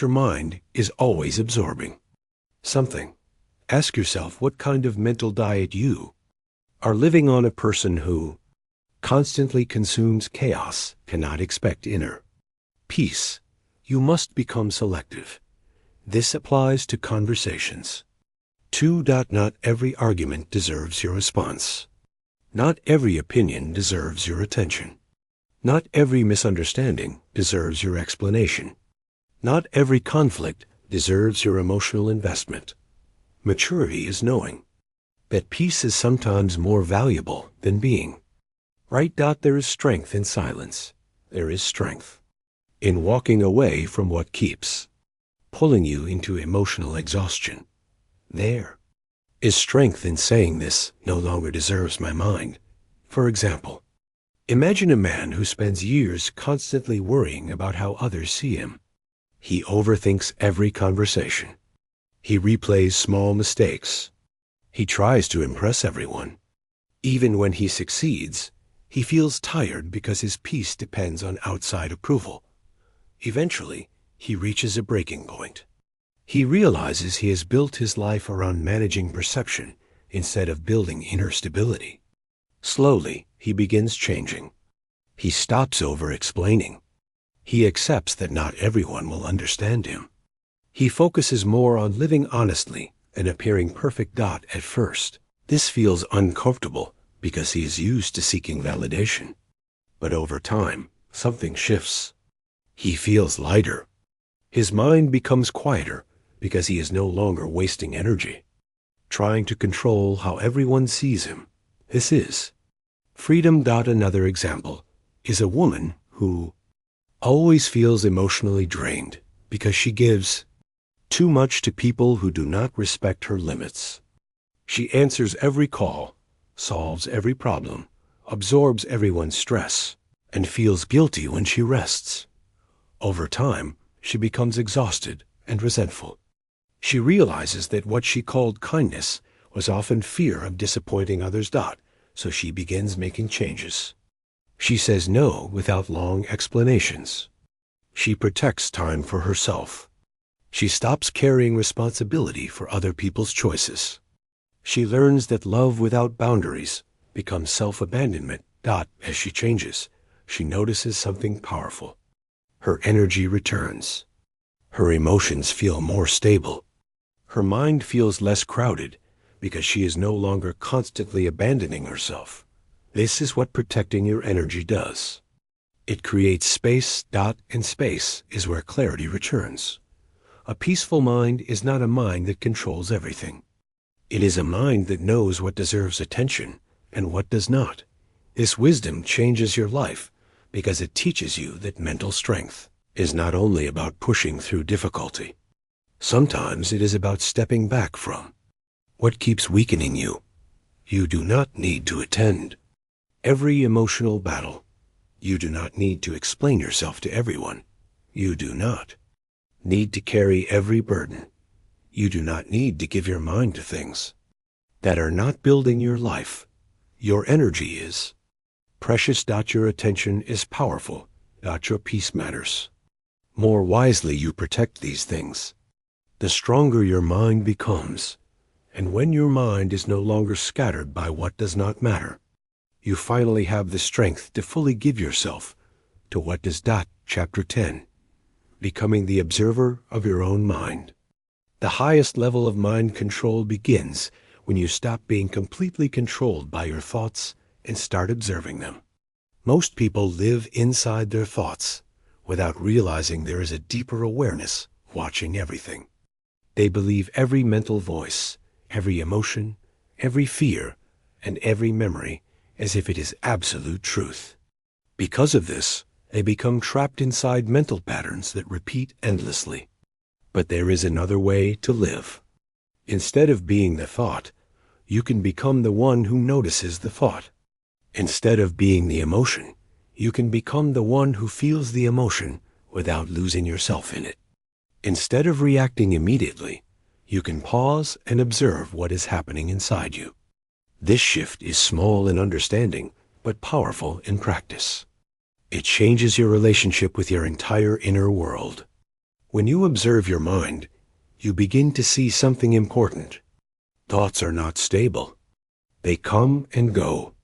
Your mind is always absorbing something. Ask yourself what kind of mental diet you are living on. A person who constantly consumes chaos cannot expect inner peace. You must become selective. This applies to conversations. 2. Not every argument deserves your response. Not every opinion deserves your attention. Not every misunderstanding deserves your explanation. Not every conflict deserves your emotional investment. Maturity is knowing that peace is sometimes more valuable than being right. There is strength in silence. There is strength in walking away from what keeps pulling you into emotional exhaustion. There is strength in saying this no longer deserves my mind. For example, imagine a man who spends years constantly worrying about how others see him. He overthinks every conversation. He replays small mistakes. He tries to impress everyone. Even when he succeeds, he feels tired because his peace depends on outside approval. Eventually, he reaches a breaking point. He realizes he has built his life around managing perception instead of building inner stability. Slowly, he begins changing. He stops over-explaining. He accepts that not everyone will understand him. He focuses more on living honestly and appearing perfect. At first, this feels uncomfortable because he is used to seeking validation. But over time, something shifts. He feels lighter. His mind becomes quieter because he is no longer wasting energy trying to control how everyone sees him. This is freedom. Another example is a woman who always feels emotionally drained because she gives too much to people who do not respect her limits. She answers every call, solves every problem, absorbs everyone's stress, and feels guilty when she rests. Over time, she becomes exhausted and resentful. She realizes that what she called kindness was often fear of disappointing others. So she begins making changes. She says no without long explanations. She protects time for herself. She stops carrying responsibility for other people's choices. She learns that love without boundaries becomes self-abandonment. As she changes, she notices something powerful. Her energy returns. Her emotions feel more stable. Her mind feels less crowded because she is no longer constantly abandoning herself. This is what protecting your energy does. It creates space. And space is where clarity returns. A peaceful mind is not a mind that controls everything. It is a mind that knows what deserves attention and what does not. This wisdom changes your life because it teaches you that mental strength is not only about pushing through difficulty. Sometimes it is about stepping back from what keeps weakening you. You do not need to attend every emotional battle. You do not need to explain yourself to everyone. You do not need to carry every burden. You do not need to give your mind to things that are not building your life. Your energy is precious. Your attention is powerful. Your peace matters. More wisely you protect these things, the stronger your mind becomes. And when your mind is no longer scattered by what does not matter, you finally have the strength to fully give yourself to what does. Chapter 10. Becoming the observer of your own mind. The highest level of mind control begins when you stop being completely controlled by your thoughts and start observing them. Most people live inside their thoughts without realizing there is a deeper awareness watching everything. They believe every mental voice, every emotion, every fear, and every memory as if it is absolute truth. Because of this, they become trapped inside mental patterns that repeat endlessly. But there is another way to live. Instead of being the thought, you can become the one who notices the thought. Instead of being the emotion, you can become the one who feels the emotion without losing yourself in it. Instead of reacting immediately, you can pause and observe what is happening inside you. This shift is small in understanding, but powerful in practice. It changes your relationship with your entire inner world. When you observe your mind, you begin to see something important. Thoughts are not stable. They come and go.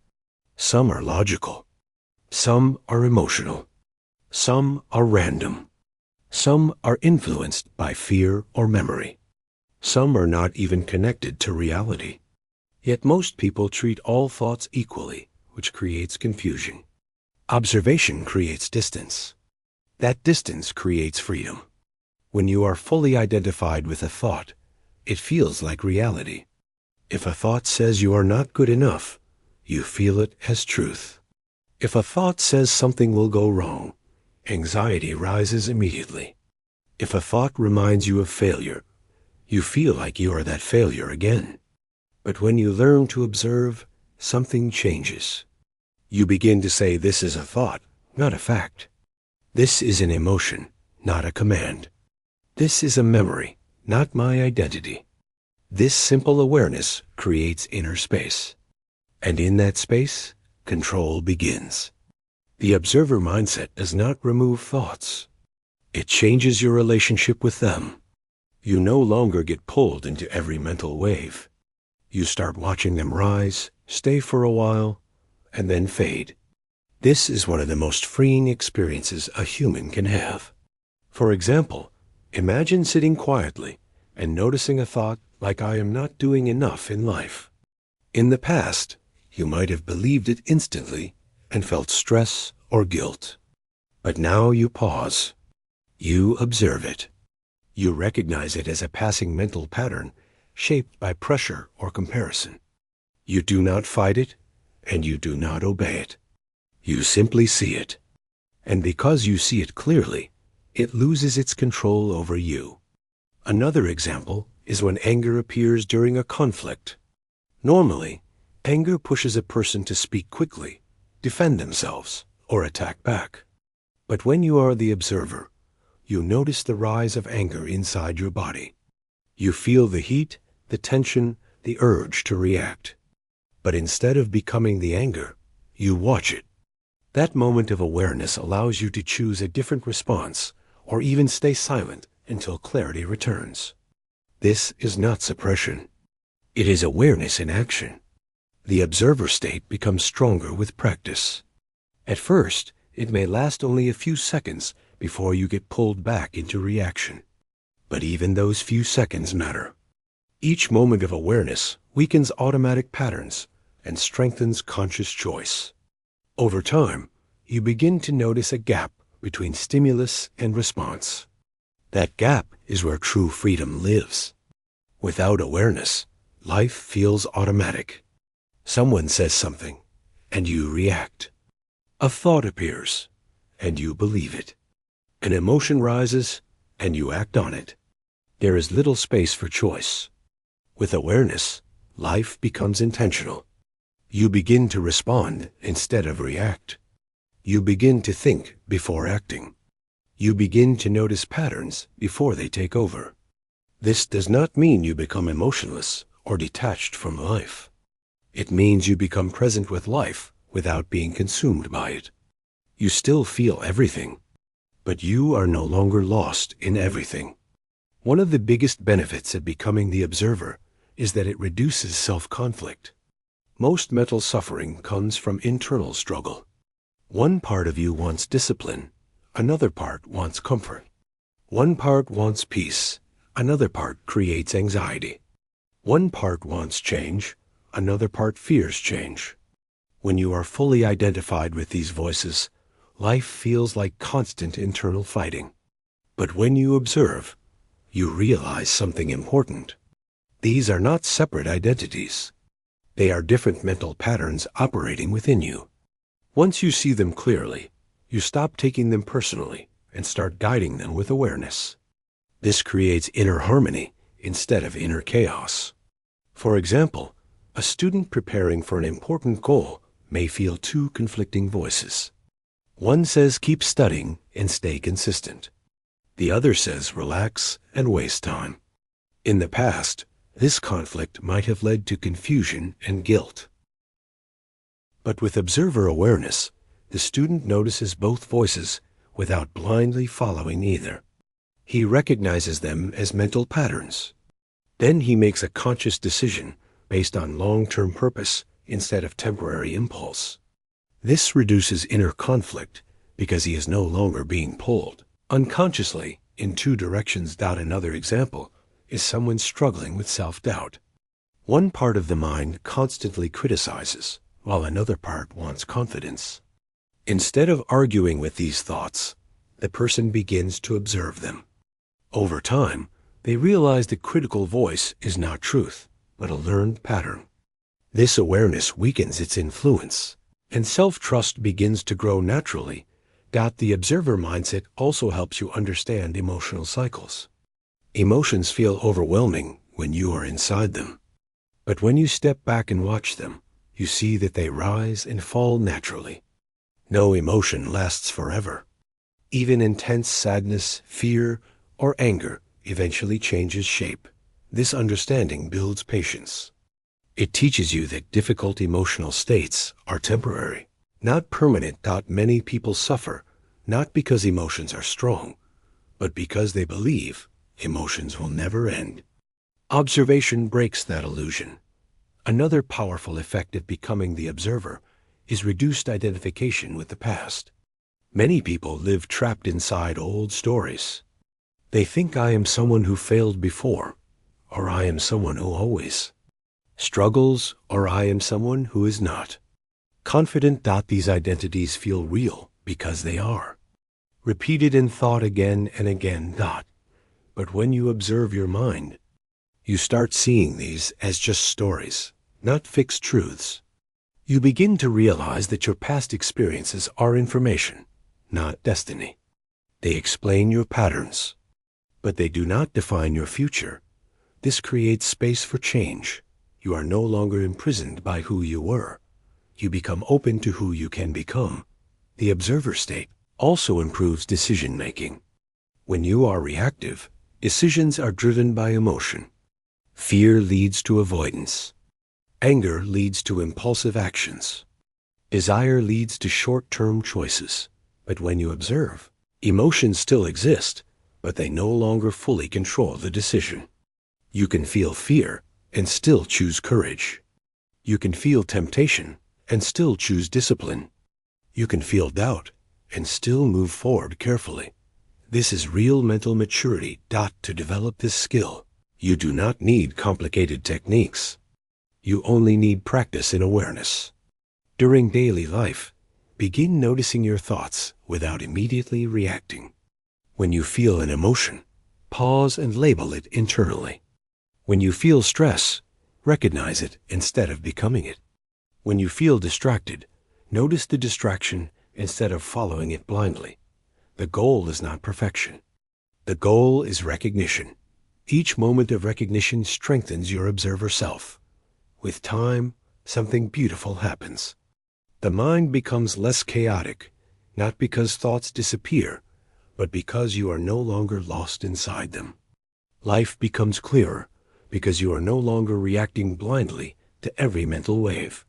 Some are logical. Some are emotional. Some are random. Some are influenced by fear or memory. Some are not even connected to reality. Yet most people treat all thoughts equally, which creates confusion. Observation creates distance. That distance creates freedom. When you are fully identified with a thought, it feels like reality. If a thought says you are not good enough, you feel it as truth. If a thought says something will go wrong, anxiety rises immediately. If a thought reminds you of failure, you feel like you are that failure again. But when you learn to observe, something changes. You begin to say, this is a thought, not a fact. This is an emotion, not a command. This is a memory, not my identity. This simple awareness creates inner space. And in that space, control begins. The observer mindset does not remove thoughts. It changes your relationship with them. You no longer get pulled into every mental wave. You start watching them rise, stay for a while, and then fade. This is one of the most freeing experiences a human can have. For example, imagine sitting quietly and noticing a thought like, I am not doing enough in life. In the past, you might have believed it instantly and felt stress or guilt. But now you pause. You observe it. You recognize it as a passing mental pattern shaped by pressure or comparison. You do not fight it, and you do not obey it. You simply see it. And because you see it clearly, it loses its control over you. Another example is when anger appears during a conflict. Normally, anger pushes a person to speak quickly, defend themselves, or attack back. But when you are the observer, you notice the rise of anger inside your body. You feel the heat, the tension, the urge to react. But instead of becoming the anger, you watch it. That moment of awareness allows you to choose a different response or even stay silent until clarity returns. This is not suppression. It is awareness in action. The observer state becomes stronger with practice. At first, it may last only a few seconds before you get pulled back into reaction. But even those few seconds matter. Each moment of awareness weakens automatic patterns and strengthens conscious choice. Over time, you begin to notice a gap between stimulus and response. That gap is where true freedom lives. Without awareness, life feels automatic. Someone says something, and you react. A thought appears, and you believe it. An emotion rises, and you act on it. There is little space for choice. With awareness, life becomes intentional. You begin to respond instead of react. You begin to think before acting. You begin to notice patterns before they take over. This does not mean you become emotionless or detached from life. It means you become present with life without being consumed by it. You still feel everything, but you are no longer lost in everything. One of the biggest benefits of becoming the observer is that it reduces self-conflict. Most mental suffering comes from internal struggle. One part of you wants discipline, another part wants comfort. One part wants peace, another part creates anxiety. One part wants change, another part fears change. When you are fully identified with these voices, life feels like constant internal fighting. But when you observe, you realize something important. These are not separate identities. They are different mental patterns operating within you. Once you see them clearly, you stop taking them personally and start guiding them with awareness. This creates inner harmony instead of inner chaos. For example, a student preparing for an important goal may feel two conflicting voices. One says keep studying and stay consistent. The other says relax and waste time. In the past, this conflict might have led to confusion and guilt. But with observer awareness, the student notices both voices without blindly following either. He recognizes them as mental patterns. Then he makes a conscious decision based on long-term purpose instead of temporary impulse. This reduces inner conflict because he is no longer being pulled unconsciously in two directions. Another example is someone struggling with self-doubt. One part of the mind constantly criticizes, while another part wants confidence. Instead of arguing with these thoughts, the person begins to observe them. Over time, they realize the critical voice is not truth, but a learned pattern. This awareness weakens its influence, and self-trust begins to grow naturally. The observer mindset also helps you understand emotional cycles. Emotions feel overwhelming when you are inside them. But when you step back and watch them, you see that they rise and fall naturally. No emotion lasts forever. Even intense sadness, fear, or anger eventually changes shape. This understanding builds patience. It teaches you that difficult emotional states are temporary, not permanent. Many people suffer not because emotions are strong, but because they believe emotions will never end. Observation breaks that illusion. Another powerful effect of becoming the observer is reduced identification with the past. Many people live trapped inside old stories. They think I am someone who failed before, or I am someone who always struggles, or I am someone who is not confident. These identities feel real because they are repeated in thought again and again. But when you observe your mind, you start seeing these as just stories, not fixed truths. You begin to realize that your past experiences are information, not destiny. They explain your patterns, but they do not define your future. This creates space for change. You are no longer imprisoned by who you were. You become open to who you can become. The observer state also improves decision-making. When you are reactive, decisions are driven by emotion. Fear leads to avoidance. Anger leads to impulsive actions. Desire leads to short-term choices. But when you observe, emotions still exist, but they no longer fully control the decision. You can feel fear and still choose courage. You can feel temptation and still choose discipline. You can feel doubt and still move forward carefully. This is real mental maturity. To develop this skill, you do not need complicated techniques. You only need practice in awareness. During daily life, begin noticing your thoughts without immediately reacting. When you feel an emotion, pause and label it internally. When you feel stress, recognize it instead of becoming it. When you feel distracted, notice the distraction instead of following it blindly. The goal is not perfection. The goal is recognition. Each moment of recognition strengthens your observer self. With time, something beautiful happens. The mind becomes less chaotic, not because thoughts disappear, but because you are no longer lost inside them. Life becomes clearer because you are no longer reacting blindly to every mental wave.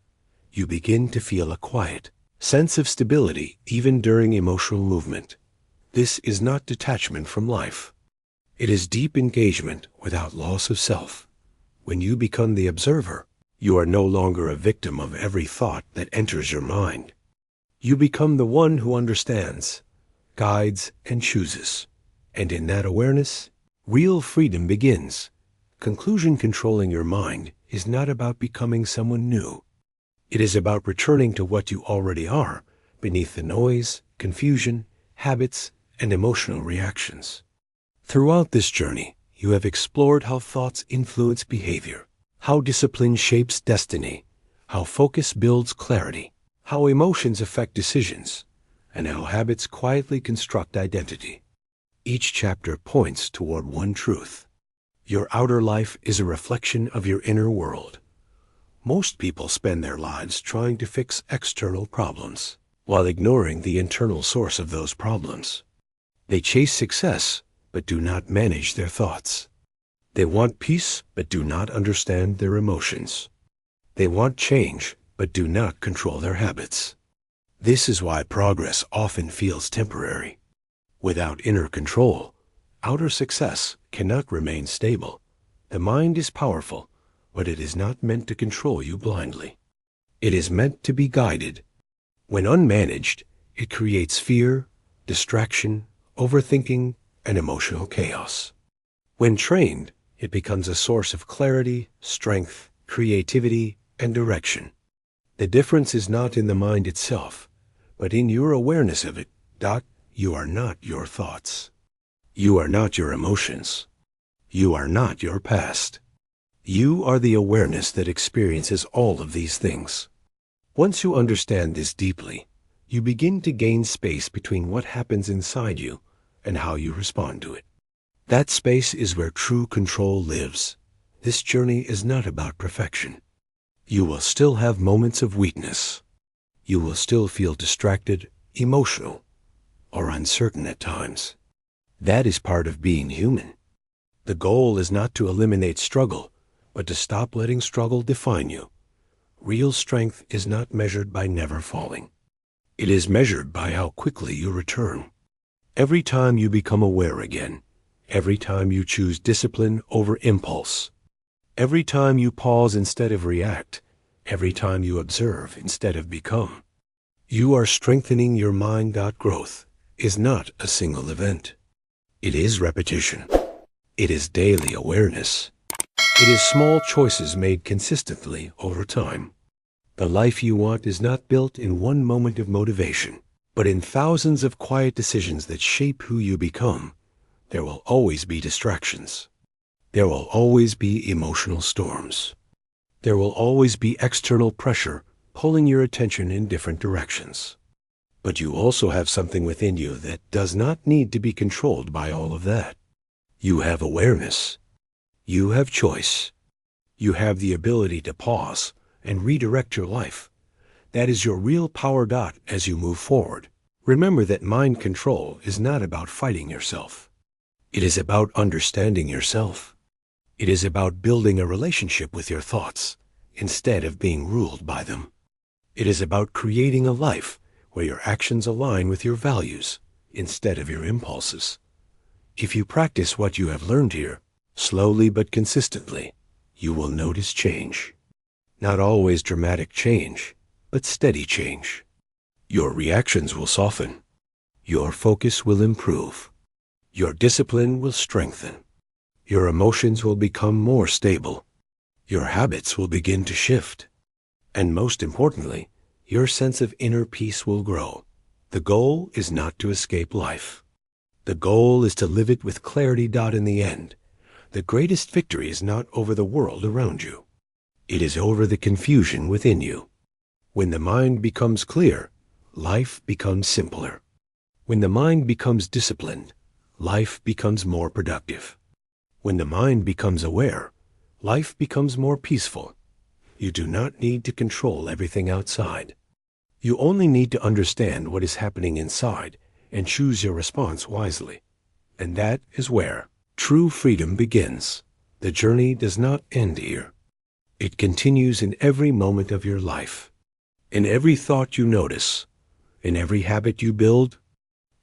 You begin to feel a quiet sense of stability even during emotional movement. This is not detachment from life. It is deep engagement without loss of self. When you become the observer, you are no longer a victim of every thought that enters your mind. You become the one who understands, guides, and chooses. And in that awareness, real freedom begins. Conclusion: controlling your mind is not about becoming someone new. It is about returning to what you already are, beneath the noise, confusion, habits, and emotional reactions. Throughout this journey, you have explored how thoughts influence behavior, how discipline shapes destiny, how focus builds clarity, how emotions affect decisions, and how habits quietly construct identity. Each chapter points toward one truth. Your outer life is a reflection of your inner world. Most people spend their lives trying to fix external problems, while ignoring the internal source of those problems. They chase success, but do not manage their thoughts. They want peace, but do not understand their emotions. They want change, but do not control their habits. This is why progress often feels temporary. Without inner control, outer success cannot remain stable. The mind is powerful, but it is not meant to control you blindly. It is meant to be guided. When unmanaged, it creates fear, distraction, overthinking, and emotional chaos. When trained, it becomes a source of clarity, strength, creativity, and direction. The difference is not in the mind itself, but in your awareness of it. You are not your thoughts. You are not your emotions. You are not your past. You are the awareness that experiences all of these things. Once you understand this deeply, you begin to gain space between what happens inside you and how you respond to it. That space is where true control lives. This journey is not about perfection. You will still have moments of weakness. You will still feel distracted, emotional, or uncertain at times. That is part of being human. The goal is not to eliminate struggle, but to stop letting struggle define you. Real strength is not measured by never falling. It is measured by how quickly you return. Every time you become aware again, every time you choose discipline over impulse, every time you pause instead of react, every time you observe instead of become, you are strengthening your mind. Growth is not a single event. It is repetition. It is daily awareness. It is small choices made consistently over time. The life you want is not built in one moment of motivation, but in thousands of quiet decisions that shape who you become. There will always be distractions. There will always be emotional storms. There will always be external pressure pulling your attention in different directions. But you also have something within you that does not need to be controlled by all of that. You have awareness. You have choice. You have the ability to pause and redirect your life. That is your real power. As you move forward, remember that mind control is not about fighting yourself. It is about understanding yourself. It is about building a relationship with your thoughts instead of being ruled by them. It is about creating a life where your actions align with your values instead of your impulses. If you practice what you have learned here, slowly but consistently, you will notice change. Not always dramatic change, but steady change. Your reactions will soften. Your focus will improve. Your discipline will strengthen. Your emotions will become more stable. Your habits will begin to shift. And most importantly, your sense of inner peace will grow. The goal is not to escape life. The goal is to live it with clarity. In the end, the greatest victory is not over the world around you. It is over the confusion within you. When the mind becomes clear, life becomes simpler. When the mind becomes disciplined, life becomes more productive. When the mind becomes aware, life becomes more peaceful. You do not need to control everything outside. You only need to understand what is happening inside and choose your response wisely. And that is where true freedom begins. The journey does not end here. It continues in every moment of your life. In every thought you notice, in every habit you build,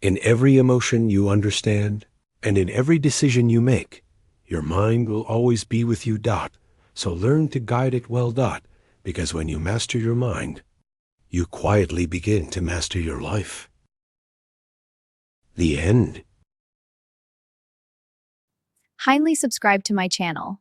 in every emotion you understand, and in every decision you make. Your mind will always be with you. So learn to guide it well. Because when you master your mind, you quietly begin to master your life. The end. Kindly subscribe to my channel.